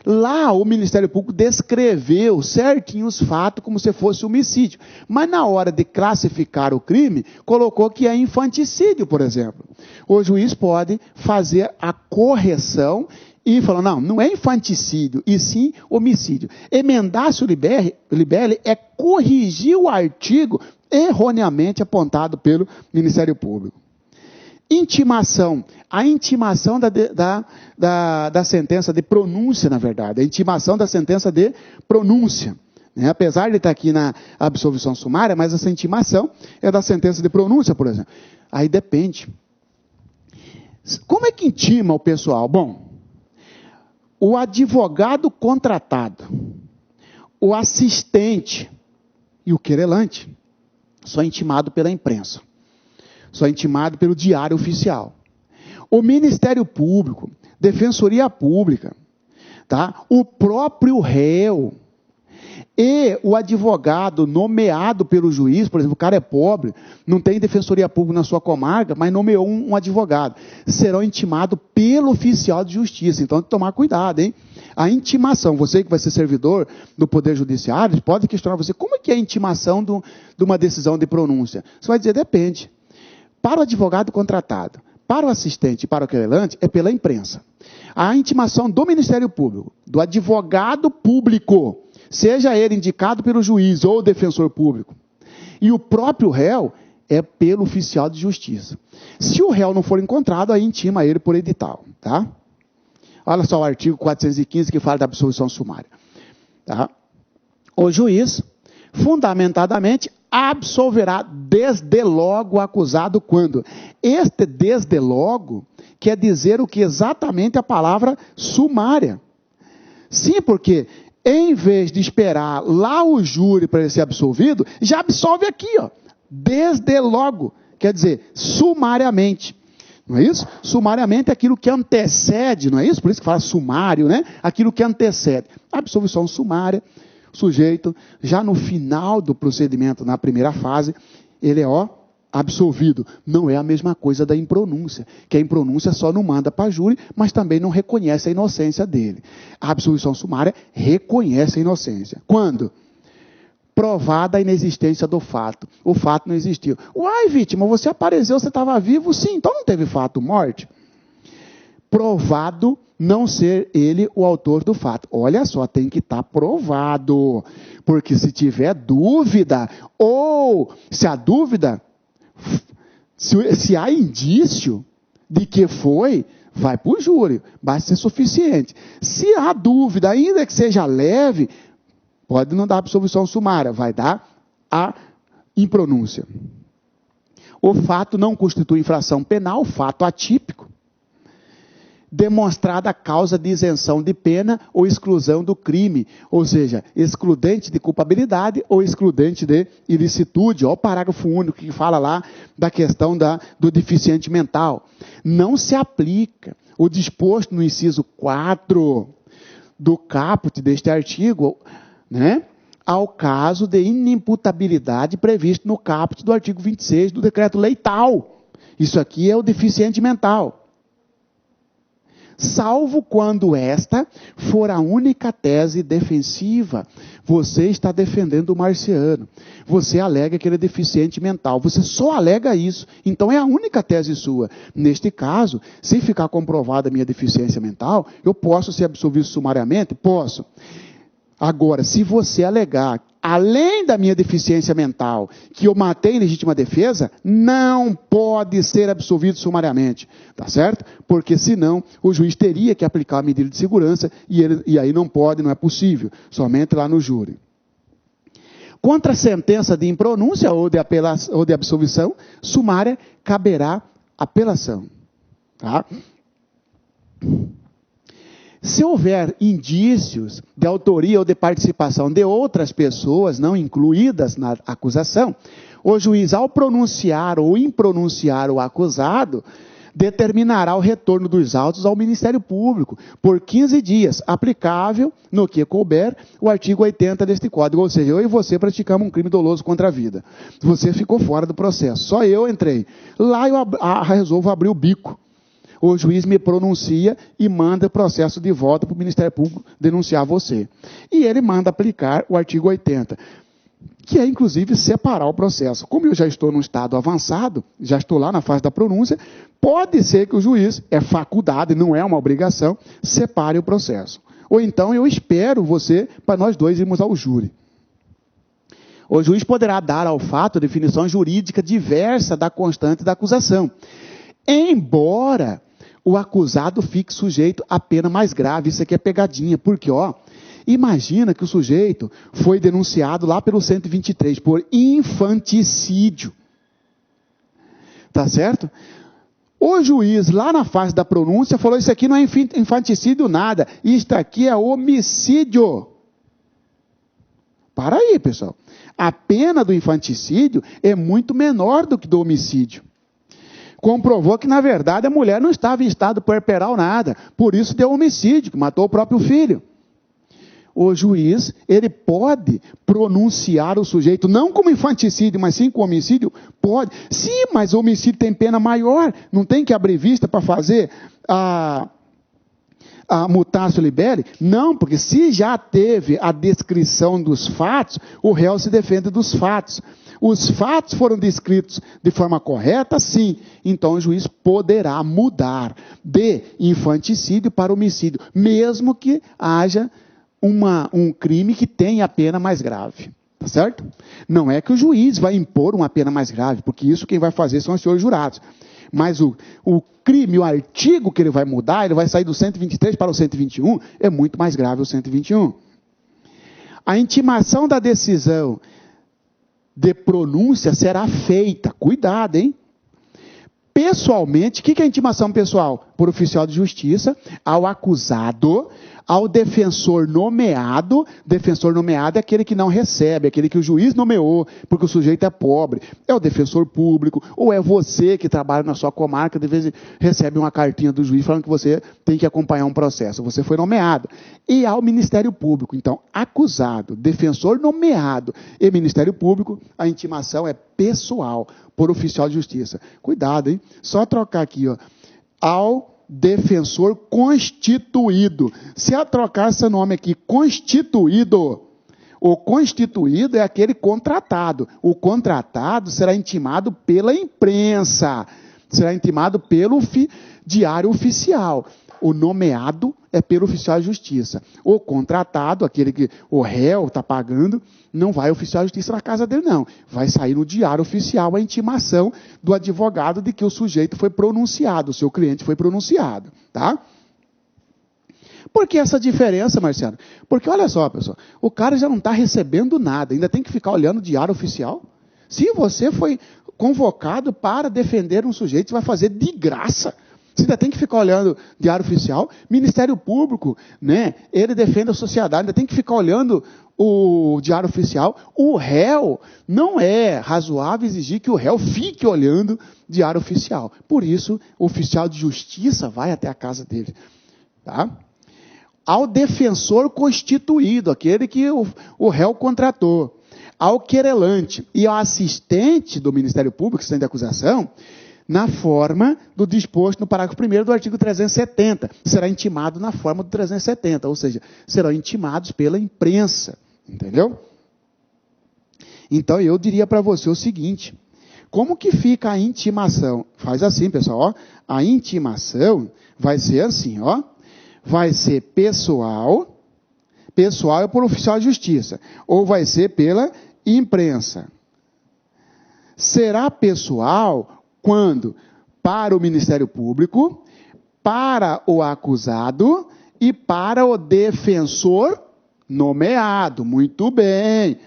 Lá o Ministério Público descreveu certinho os fatos como se fosse homicídio. Mas na hora de classificar o crime, colocou que é infanticídio, por exemplo. O juiz pode fazer a correção e falar, não é infanticídio, e sim homicídio. Emendácio libelli é corrigir o artigo erroneamente apontado pelo Ministério Público. Intimação. A intimação da sentença de pronúncia, na verdade. A intimação da sentença de pronúncia. Né? Apesar de estar aqui na absolvição sumária, mas essa intimação é da sentença de pronúncia, por exemplo. Aí depende. Como é que intima o pessoal? Bom, o advogado contratado, o assistente e o querelante são intimados pela imprensa. Só intimado pelo Diário Oficial. O Ministério Público, Defensoria Pública, tá? O próprio réu e o advogado nomeado pelo juiz, por exemplo, o cara é pobre, não tem Defensoria Pública na sua comarca, mas nomeou um advogado, serão intimados pelo oficial de justiça. Então, tem que tomar cuidado, hein? A intimação, você que vai ser servidor do Poder Judiciário, pode questionar você, como é que é a intimação de uma decisão de pronúncia? Você vai dizer, depende. Para o advogado contratado, para o assistente e para o querelante, é pela imprensa. A intimação do Ministério Público, do advogado público, seja ele indicado pelo juiz ou defensor público, e o próprio réu é pelo oficial de justiça. Se o réu não for encontrado, aí intima ele por edital. Tá? Olha só o artigo 415 que fala da absolvição sumária. Tá? O juiz, fundamentadamente, absolverá desde logo o acusado quando? Este desde logo quer dizer o que exatamente a palavra sumária. Sim, porque em vez de esperar lá o júri para ele ser absolvido, já absolve aqui, ó, desde logo, quer dizer, sumariamente. Não é isso? Sumariamente é aquilo que antecede, não é isso? Por isso que fala sumário, né? Aquilo que antecede. A absolvição sumária, sujeito, já no final do procedimento, na primeira fase, ele é, absolvido. Não é a mesma coisa da impronúncia, que a impronúncia só não manda para júri, mas também não reconhece a inocência dele. A absolvição sumária reconhece a inocência. Quando? Provada a inexistência do fato. O fato não existiu. Uai, vítima, você apareceu, você estava vivo? Sim, então não teve fato morte. Provado não ser ele o autor do fato. Olha só, tem que estar provado. Porque se tiver dúvida, ou se a dúvida Se há indício de que foi, vai para o júri, basta ser suficiente. Se há dúvida, ainda que seja leve, pode não dar absolvição sumária, vai dar a impronúncia. O fato não constitui infração penal, fato atípico. Demonstrada a causa de isenção de pena ou exclusão do crime, ou seja, excludente de culpabilidade ou excludente de ilicitude. Olha o parágrafo único que fala lá da questão do deficiente mental. Não se aplica o disposto no inciso 4 do caput deste artigo, né, ao caso de inimputabilidade previsto no caput do artigo 26 do decreto-lei tal. Isso aqui é o deficiente mental. Salvo quando esta for a única tese defensiva. Você está defendendo o marciano. Você alega que ele é deficiente mental. Você só alega isso. Então é a única tese sua. Neste caso, se ficar comprovada a minha deficiência mental, eu posso ser absolvido sumariamente? Posso. Agora, se você alegar, além da minha deficiência mental, que eu matei em legítima defesa, não pode ser absolvido sumariamente, tá certo? Porque senão o juiz teria que aplicar a medida de segurança e aí não pode, não é possível, somente lá no júri. Contra a sentença de impronúncia ou de absolvição sumária, caberá apelação, tá? Se houver indícios de autoria ou de participação de outras pessoas não incluídas na acusação, o juiz, ao pronunciar ou impronunciar o acusado, determinará o retorno dos autos ao Ministério Público por 15 dias, aplicável, no que couber, o artigo 80 deste Código. Ou seja, eu e você praticamos um crime doloso contra a vida. Você ficou fora do processo. Só eu entrei. Lá eu resolvo abrir o bico. O juiz me pronuncia e manda o processo de volta para o Ministério Público denunciar você. E ele manda aplicar o artigo 80, que é, inclusive, separar o processo. Como eu já estou num estado avançado, já estou lá na fase da pronúncia, pode ser que o juiz, é faculdade, não é uma obrigação, separe o processo. Ou então eu espero você para nós dois irmos ao júri. O juiz poderá dar ao fato definição jurídica diversa da constante da acusação, embora o acusado fique sujeito à pena mais grave. Isso aqui é pegadinha, porque, imagina que o sujeito foi denunciado lá pelo 123 por infanticídio. Tá certo? O juiz, lá na fase da pronúncia, falou: isso aqui não é infanticídio nada, isto aqui é homicídio. Para aí, pessoal. A pena do infanticídio é muito menor do que do homicídio. Comprovou que, na verdade, a mulher não estava em estado puerperal nada. Por isso deu homicídio, que matou o próprio filho. O juiz, ele pode pronunciar o sujeito, não como infanticídio, mas sim como homicídio? Pode. Sim, mas o homicídio tem pena maior. Não tem que abrir vista para fazer a mutatio libere? Não, porque se já teve a descrição dos fatos, o réu se defende dos fatos. Os fatos foram descritos de forma correta, sim. Então o juiz poderá mudar de infanticídio para homicídio, mesmo que haja um crime que tenha a pena mais grave. Tá certo? Não é que o juiz vai impor uma pena mais grave, porque isso quem vai fazer são os senhores jurados. Mas o crime, o artigo que ele vai mudar, ele vai sair do 123 para o 121, é muito mais grave o 121. A intimação da decisão de pronúncia será feita, cuidado, hein? Pessoalmente, o que é a intimação pessoal? Por oficial de justiça, ao acusado, ao defensor nomeado é aquele que não recebe, aquele que o juiz nomeou, porque o sujeito é pobre. É o defensor público, ou é você que trabalha na sua comarca, de vez em recebe uma cartinha do juiz falando que você tem que acompanhar um processo. Você foi nomeado. E ao Ministério Público. Então, acusado, defensor nomeado e Ministério Público, a intimação é pessoal, por oficial de justiça. Cuidado, hein? Só trocar aqui, ao defensor constituído. Se eu trocar esse nome aqui, constituído, o constituído é aquele contratado. O contratado será intimado pela imprensa, será intimado pelo diário oficial. o nomeado é pelo oficial de justiça. O contratado, aquele que o réu está pagando, não vai oficial de justiça na casa dele, não. Vai sair no diário oficial a intimação do advogado de que o sujeito foi pronunciado, o seu cliente foi pronunciado. Tá? Por que essa diferença, Marciano? Porque olha só, pessoal, o cara já não está recebendo nada, ainda tem que ficar olhando o diário oficial. Se você foi convocado para defender um sujeito, você vai fazer de graça. Você ainda tem que ficar olhando o diário oficial. Ministério Público, né, ele defende a sociedade, ainda tem que ficar olhando o diário oficial. O réu, não é razoável exigir que o réu fique olhando o diário oficial. Por isso, o oficial de justiça vai até a casa dele. Tá? Ao defensor constituído, aquele que o réu contratou, ao querelante e ao assistente do Ministério Público, assistente de acusação, na forma do disposto no parágrafo 1º do artigo 370. Será intimado na forma do 370, ou seja, serão intimados pela imprensa. Entendeu? Então, eu diria para você o seguinte, como que fica a intimação? Faz assim, pessoal, ó, a intimação vai ser assim, ó, vai ser pessoal é por oficial de justiça, ou vai ser pela imprensa. Será pessoal quando? Para o Ministério Público, para o acusado e para o defensor nomeado. Muito bem,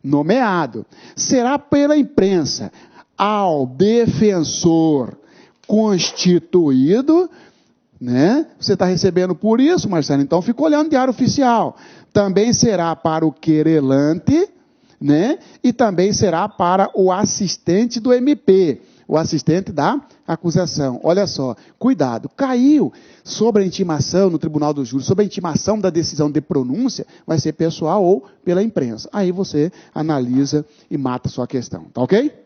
nomeado. Será pela imprensa ao defensor constituído, né? Você está recebendo por isso, Marcelo, então fica olhando o diário oficial. Também será para o querelante, né? E também será para o assistente do MP, o assistente da acusação. Olha só, cuidado, caiu sobre a intimação no tribunal do júri, sobre a intimação da decisão de pronúncia, vai ser pessoal ou pela imprensa. Aí você analisa e mata a sua questão, tá ok?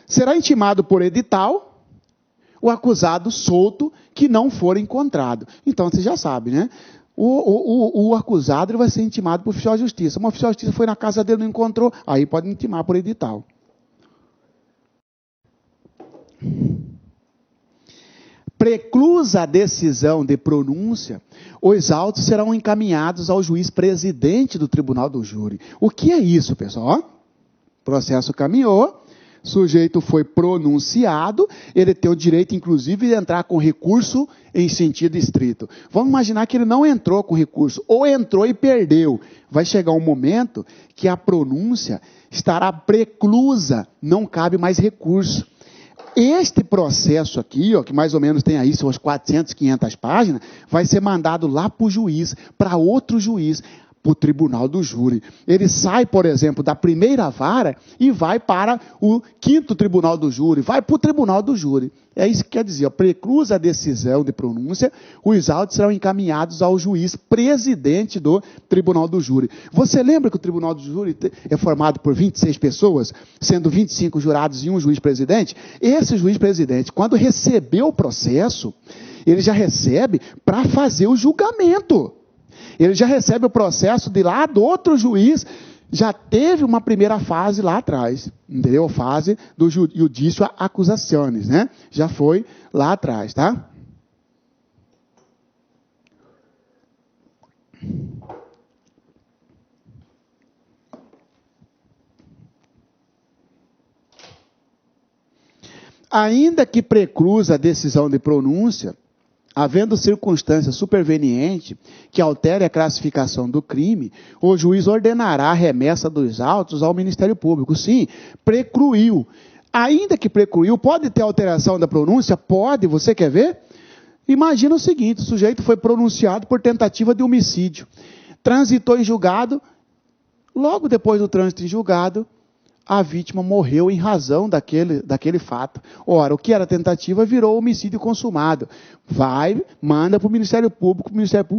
Será intimado por edital o acusado solto que não for encontrado. Então, você já sabe, né? O acusado ele vai ser intimado por oficial de justiça. Uma oficial de justiça foi na casa dele, não encontrou, aí pode intimar por edital. Preclusa a decisão de pronúncia, os autos serão encaminhados ao juiz presidente do tribunal do júri. O que é isso, pessoal? Ó, processo caminhou, sujeito foi pronunciado, ele tem o direito, inclusive, de entrar com recurso em sentido estrito. Vamos imaginar que ele não entrou com recurso, ou entrou e perdeu. Vai chegar um momento que a pronúncia estará preclusa, não cabe mais recurso. Este processo aqui, ó, que mais ou menos tem aí suas 400, 500 páginas, vai ser mandado lá para o juiz, para outro juiz, para o tribunal do júri. Ele sai, por exemplo, da primeira vara e vai para o 5º tribunal do júri, vai para o tribunal do júri. É isso que quer dizer, ó, preclusa a decisão de pronúncia, os autos serão encaminhados ao juiz presidente do tribunal do júri. Você lembra que o tribunal do júri é formado por 26 pessoas, sendo 25 jurados e um juiz presidente? Esse juiz presidente, quando recebeu o processo, ele já recebe para fazer o julgamento. Ele já recebe o processo de lá do outro juiz, já teve uma primeira fase lá atrás, entendeu? A fase do judício acusaciones, né? Já foi lá atrás, tá? Ainda que preclusa a decisão de pronúncia, havendo circunstância superveniente que altere a classificação do crime, o juiz ordenará a remessa dos autos ao Ministério Público. Sim, precluiu. Ainda que precluiu, pode ter alteração da pronúncia? Pode, você quer ver? Imagina o seguinte, o sujeito foi pronunciado por tentativa de homicídio, transitou em julgado, logo depois do trânsito em julgado, a vítima morreu em razão daquele fato. Ora, o que era tentativa virou homicídio consumado. Vai, manda para o Ministério Público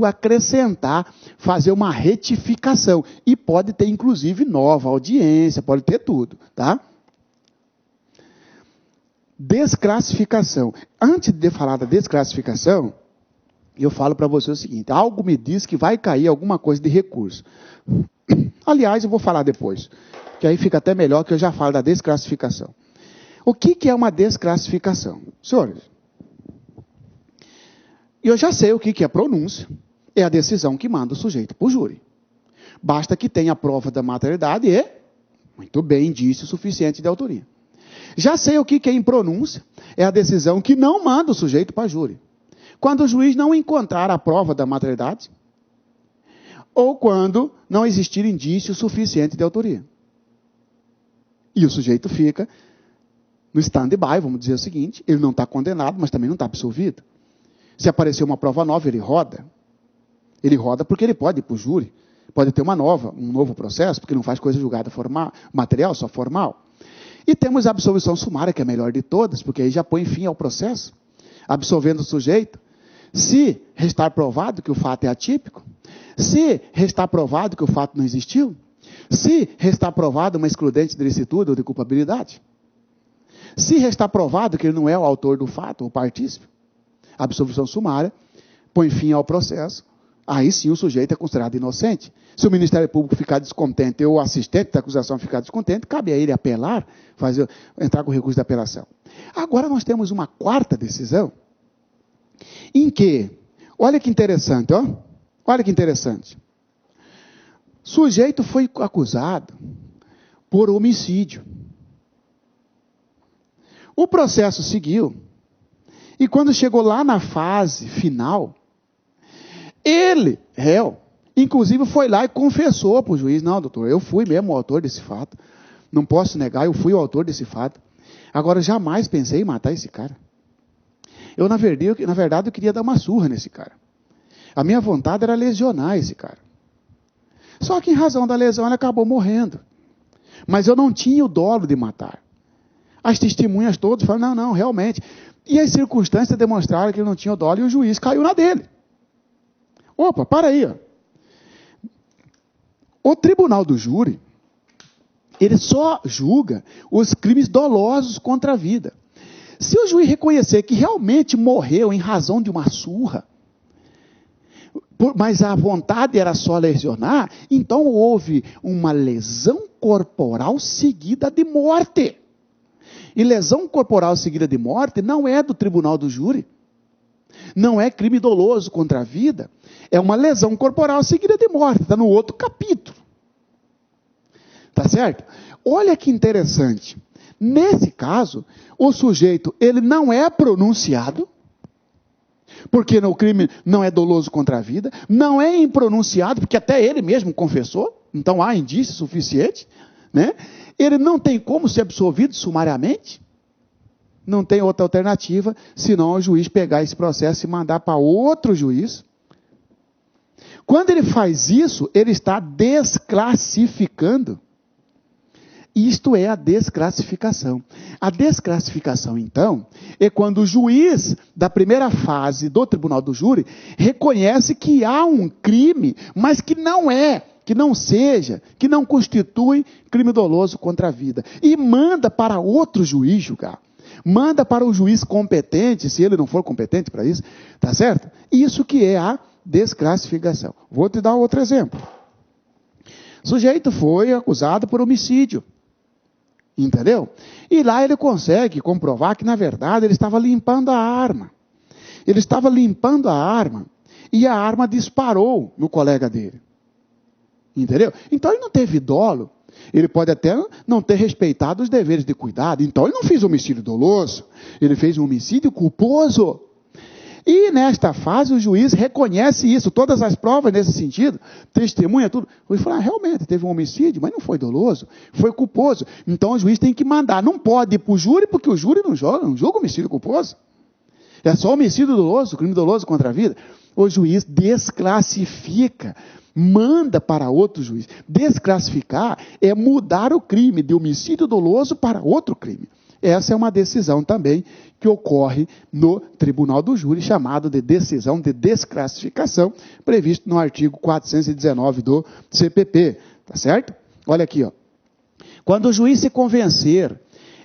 acrescentar, fazer uma retificação. E pode ter, inclusive, nova audiência, pode ter tudo, tá? Desclassificação. Antes de falar da desclassificação, eu falo para você o seguinte, algo me diz que vai cair alguma coisa de recurso. Aliás, eu vou falar depois. que aí fica até melhor, que eu já falo da desclassificação. O que é uma desclassificação? Senhores, eu já sei o que é pronúncia. É a decisão que manda o sujeito para o júri. Basta que tenha a prova da materialidade e, muito bem, indício suficiente de autoria. Já sei o que é impronúncia. É a decisão que não manda o sujeito para o júri. Quando o juiz não encontrar a prova da materialidade, ou quando não existir indício suficiente de autoria. E o sujeito fica no stand-by, vamos dizer o seguinte, ele não está condenado, mas também não está absolvido. Se aparecer uma prova nova, ele roda. Ele roda porque ele pode ir para o júri. Pode ter um novo processo, porque não faz coisa julgada formal, material, só formal. E temos a absolvição sumária, que é a melhor de todas, porque aí já põe fim ao processo, absolvendo o sujeito. Se restar provado que o fato é atípico, se restar provado que o fato não existiu, se restar provado uma excludente de licitude ou de culpabilidade, se restar provado que ele não é o autor do fato, ou partícipe, a absolvição sumária põe fim ao processo. Aí sim o sujeito é considerado inocente. Se o Ministério Público ficar descontente ou o assistente da acusação ficar descontente, cabe a ele apelar, entrar com recurso de apelação. Agora nós temos uma quarta decisão, em que, olha que interessante, ó. Olha que interessante. O sujeito foi acusado por homicídio. O processo seguiu, e quando chegou lá na fase final, ele, réu, inclusive foi lá e confessou para o juiz: não, doutor, eu fui mesmo o autor desse fato, não posso negar, eu fui o autor desse fato. Agora, jamais pensei em matar esse cara. Na verdade, eu queria dar uma surra nesse cara. A minha vontade era lesionar esse cara. Só que em razão da lesão ele acabou morrendo. Mas eu não tinha o dolo de matar. As testemunhas todas falaram: não, realmente. E as circunstâncias demonstraram que ele não tinha o dolo e o juiz caiu na dele. Opa, para aí. Ó. O tribunal do júri, ele só julga os crimes dolosos contra a vida. Se o juiz reconhecer que realmente morreu em razão de uma surra, mas a vontade era só lesionar, então houve uma lesão corporal seguida de morte. E lesão corporal seguida de morte não é do tribunal do júri. Não é crime doloso contra a vida. É uma lesão corporal seguida de morte. Está no outro capítulo. Tá certo? Olha que interessante. Nesse caso, o sujeito, ele não é pronunciado, porque o crime não é doloso contra a vida, não é impronunciado, porque até ele mesmo confessou, então há indício suficiente, né? Ele não tem como ser absolvido sumariamente, não tem outra alternativa, senão o juiz pegar esse processo e mandar para outro juiz. Quando ele faz isso, ele está desclassificando. Isto é a desclassificação. A desclassificação, então, é quando o juiz da primeira fase do tribunal do júri reconhece que há um crime, mas que não é, que não seja, que não constitui crime doloso contra a vida. E manda para outro juiz julgar. Manda para o juiz competente, se ele não for competente para isso, tá certo? Isso que é a desclassificação. Vou te dar outro exemplo. O sujeito foi acusado por homicídio. Entendeu? E lá ele consegue comprovar que, na verdade, ele estava limpando a arma. Ele estava limpando a arma e a arma disparou no colega dele. Entendeu? Então ele não teve dolo. Ele pode até não ter respeitado os deveres de cuidado. Então ele não fez homicídio doloso. Ele fez um homicídio culposo. E nesta fase o juiz reconhece isso, todas as provas nesse sentido, testemunha, tudo. O juiz fala: realmente teve um homicídio, mas não foi doloso, foi culposo. Então o juiz tem que mandar, não pode ir para o júri, porque o júri não julga homicídio culposo. É só homicídio doloso, crime doloso contra a vida. O juiz desclassifica, manda para outro juiz. Desclassificar é mudar o crime de homicídio doloso para outro crime. Essa é uma decisão também que ocorre no tribunal do júri, chamado de decisão de desclassificação, previsto no artigo 419 do CPP. Tá certo? Olha aqui, ó. Quando o juiz se convencer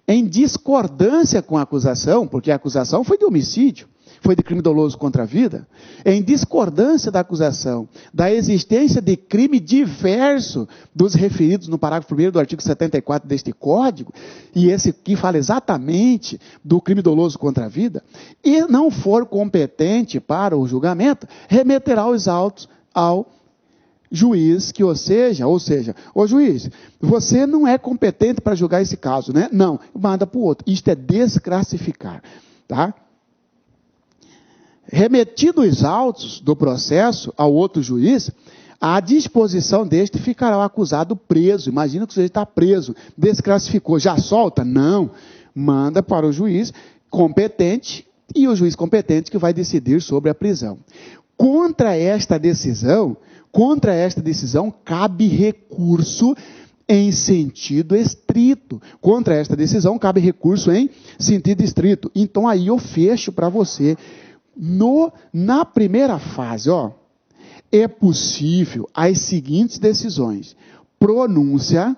em discordância com a acusação, porque a acusação foi de homicídio, foi de crime doloso contra a vida, em discordância da acusação da existência de crime diverso dos referidos no parágrafo 1º do artigo 74 deste Código, e esse aqui fala exatamente do crime doloso contra a vida, e não for competente para o julgamento, remeterá os autos ao juiz, ou seja, ô juiz, você não é competente para julgar esse caso, né? Não, manda para o outro. Isto é desclassificar, tá? Remetido os autos do processo ao outro juiz, à disposição deste ficará o acusado preso. Imagina que o sujeito está preso, desclassificou, já solta? Não, manda para o juiz competente, e o juiz competente que vai decidir sobre a prisão. Contra esta decisão, cabe recurso em sentido estrito. Contra esta decisão, cabe recurso em sentido estrito. Então, aí eu fecho para você. Na primeira fase, é possível as seguintes decisões: pronúncia,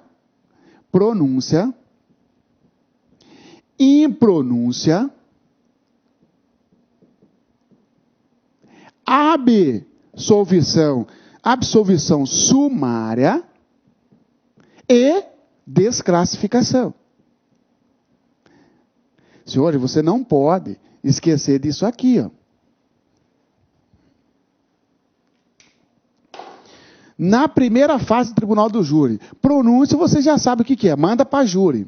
impronúncia, absolvição sumária e desclassificação. Senhores, você não pode esquecer disso aqui, Na primeira fase do tribunal do júri, pronúncia, você já sabe o que é, manda para júri.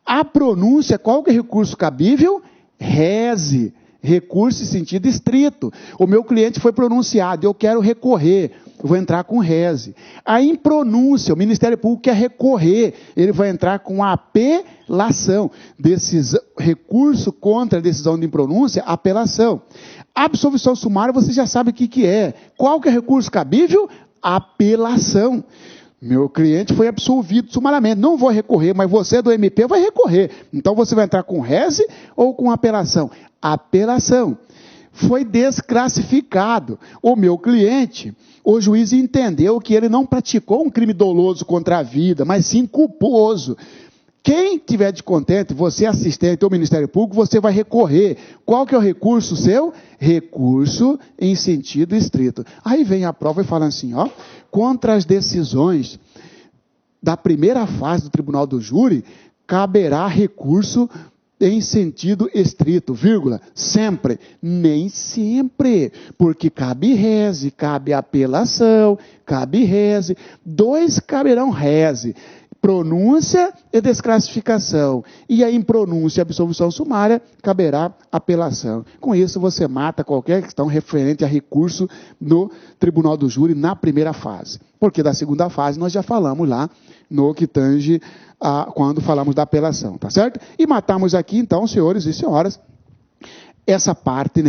A pronúncia, qual que é o recurso cabível? Reze. Recurso em sentido estrito. O meu cliente foi pronunciado, eu quero recorrer, eu vou entrar com reze. A impronúncia, o Ministério Público quer recorrer, ele vai entrar com apelação. Recurso contra a decisão de impronúncia, apelação. Absolvição sumária, você já sabe o que é. Qual que é o recurso cabível? Apelação. Meu cliente foi absolvido sumariamente, não vou recorrer, mas você do MP vai recorrer. Então você vai entrar com reze ou com apelação? Apelação. Foi desclassificado. O meu cliente, o juiz entendeu que ele não praticou um crime doloso contra a vida, mas sim culposo. Quem tiver descontente, você assistente ou Ministério Público, você vai recorrer. Qual que é o recurso seu? Recurso em sentido estrito. Aí vem a prova e fala assim, contra as decisões da primeira fase do tribunal do júri, caberá recurso em sentido estrito, vírgula, sempre, nem sempre, porque cabe reze, cabe apelação, cabe reze, dois caberão reze, pronúncia e desclassificação, e a impronúncia e absolvição sumária caberá apelação. Com isso você mata qualquer questão referente a recurso no tribunal do júri na primeira fase, porque da segunda fase nós já falamos lá no que tange quando falamos da apelação, tá certo? E matamos aqui, então, senhores e senhoras, essa parte,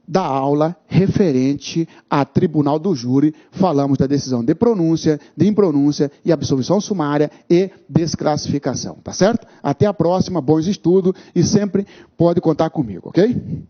da aula referente a tribunal do júri. Falamos da decisão de pronúncia, de impronúncia e absolvição sumária e desclassificação, tá certo? Até a próxima, bons estudos e sempre pode contar comigo, ok?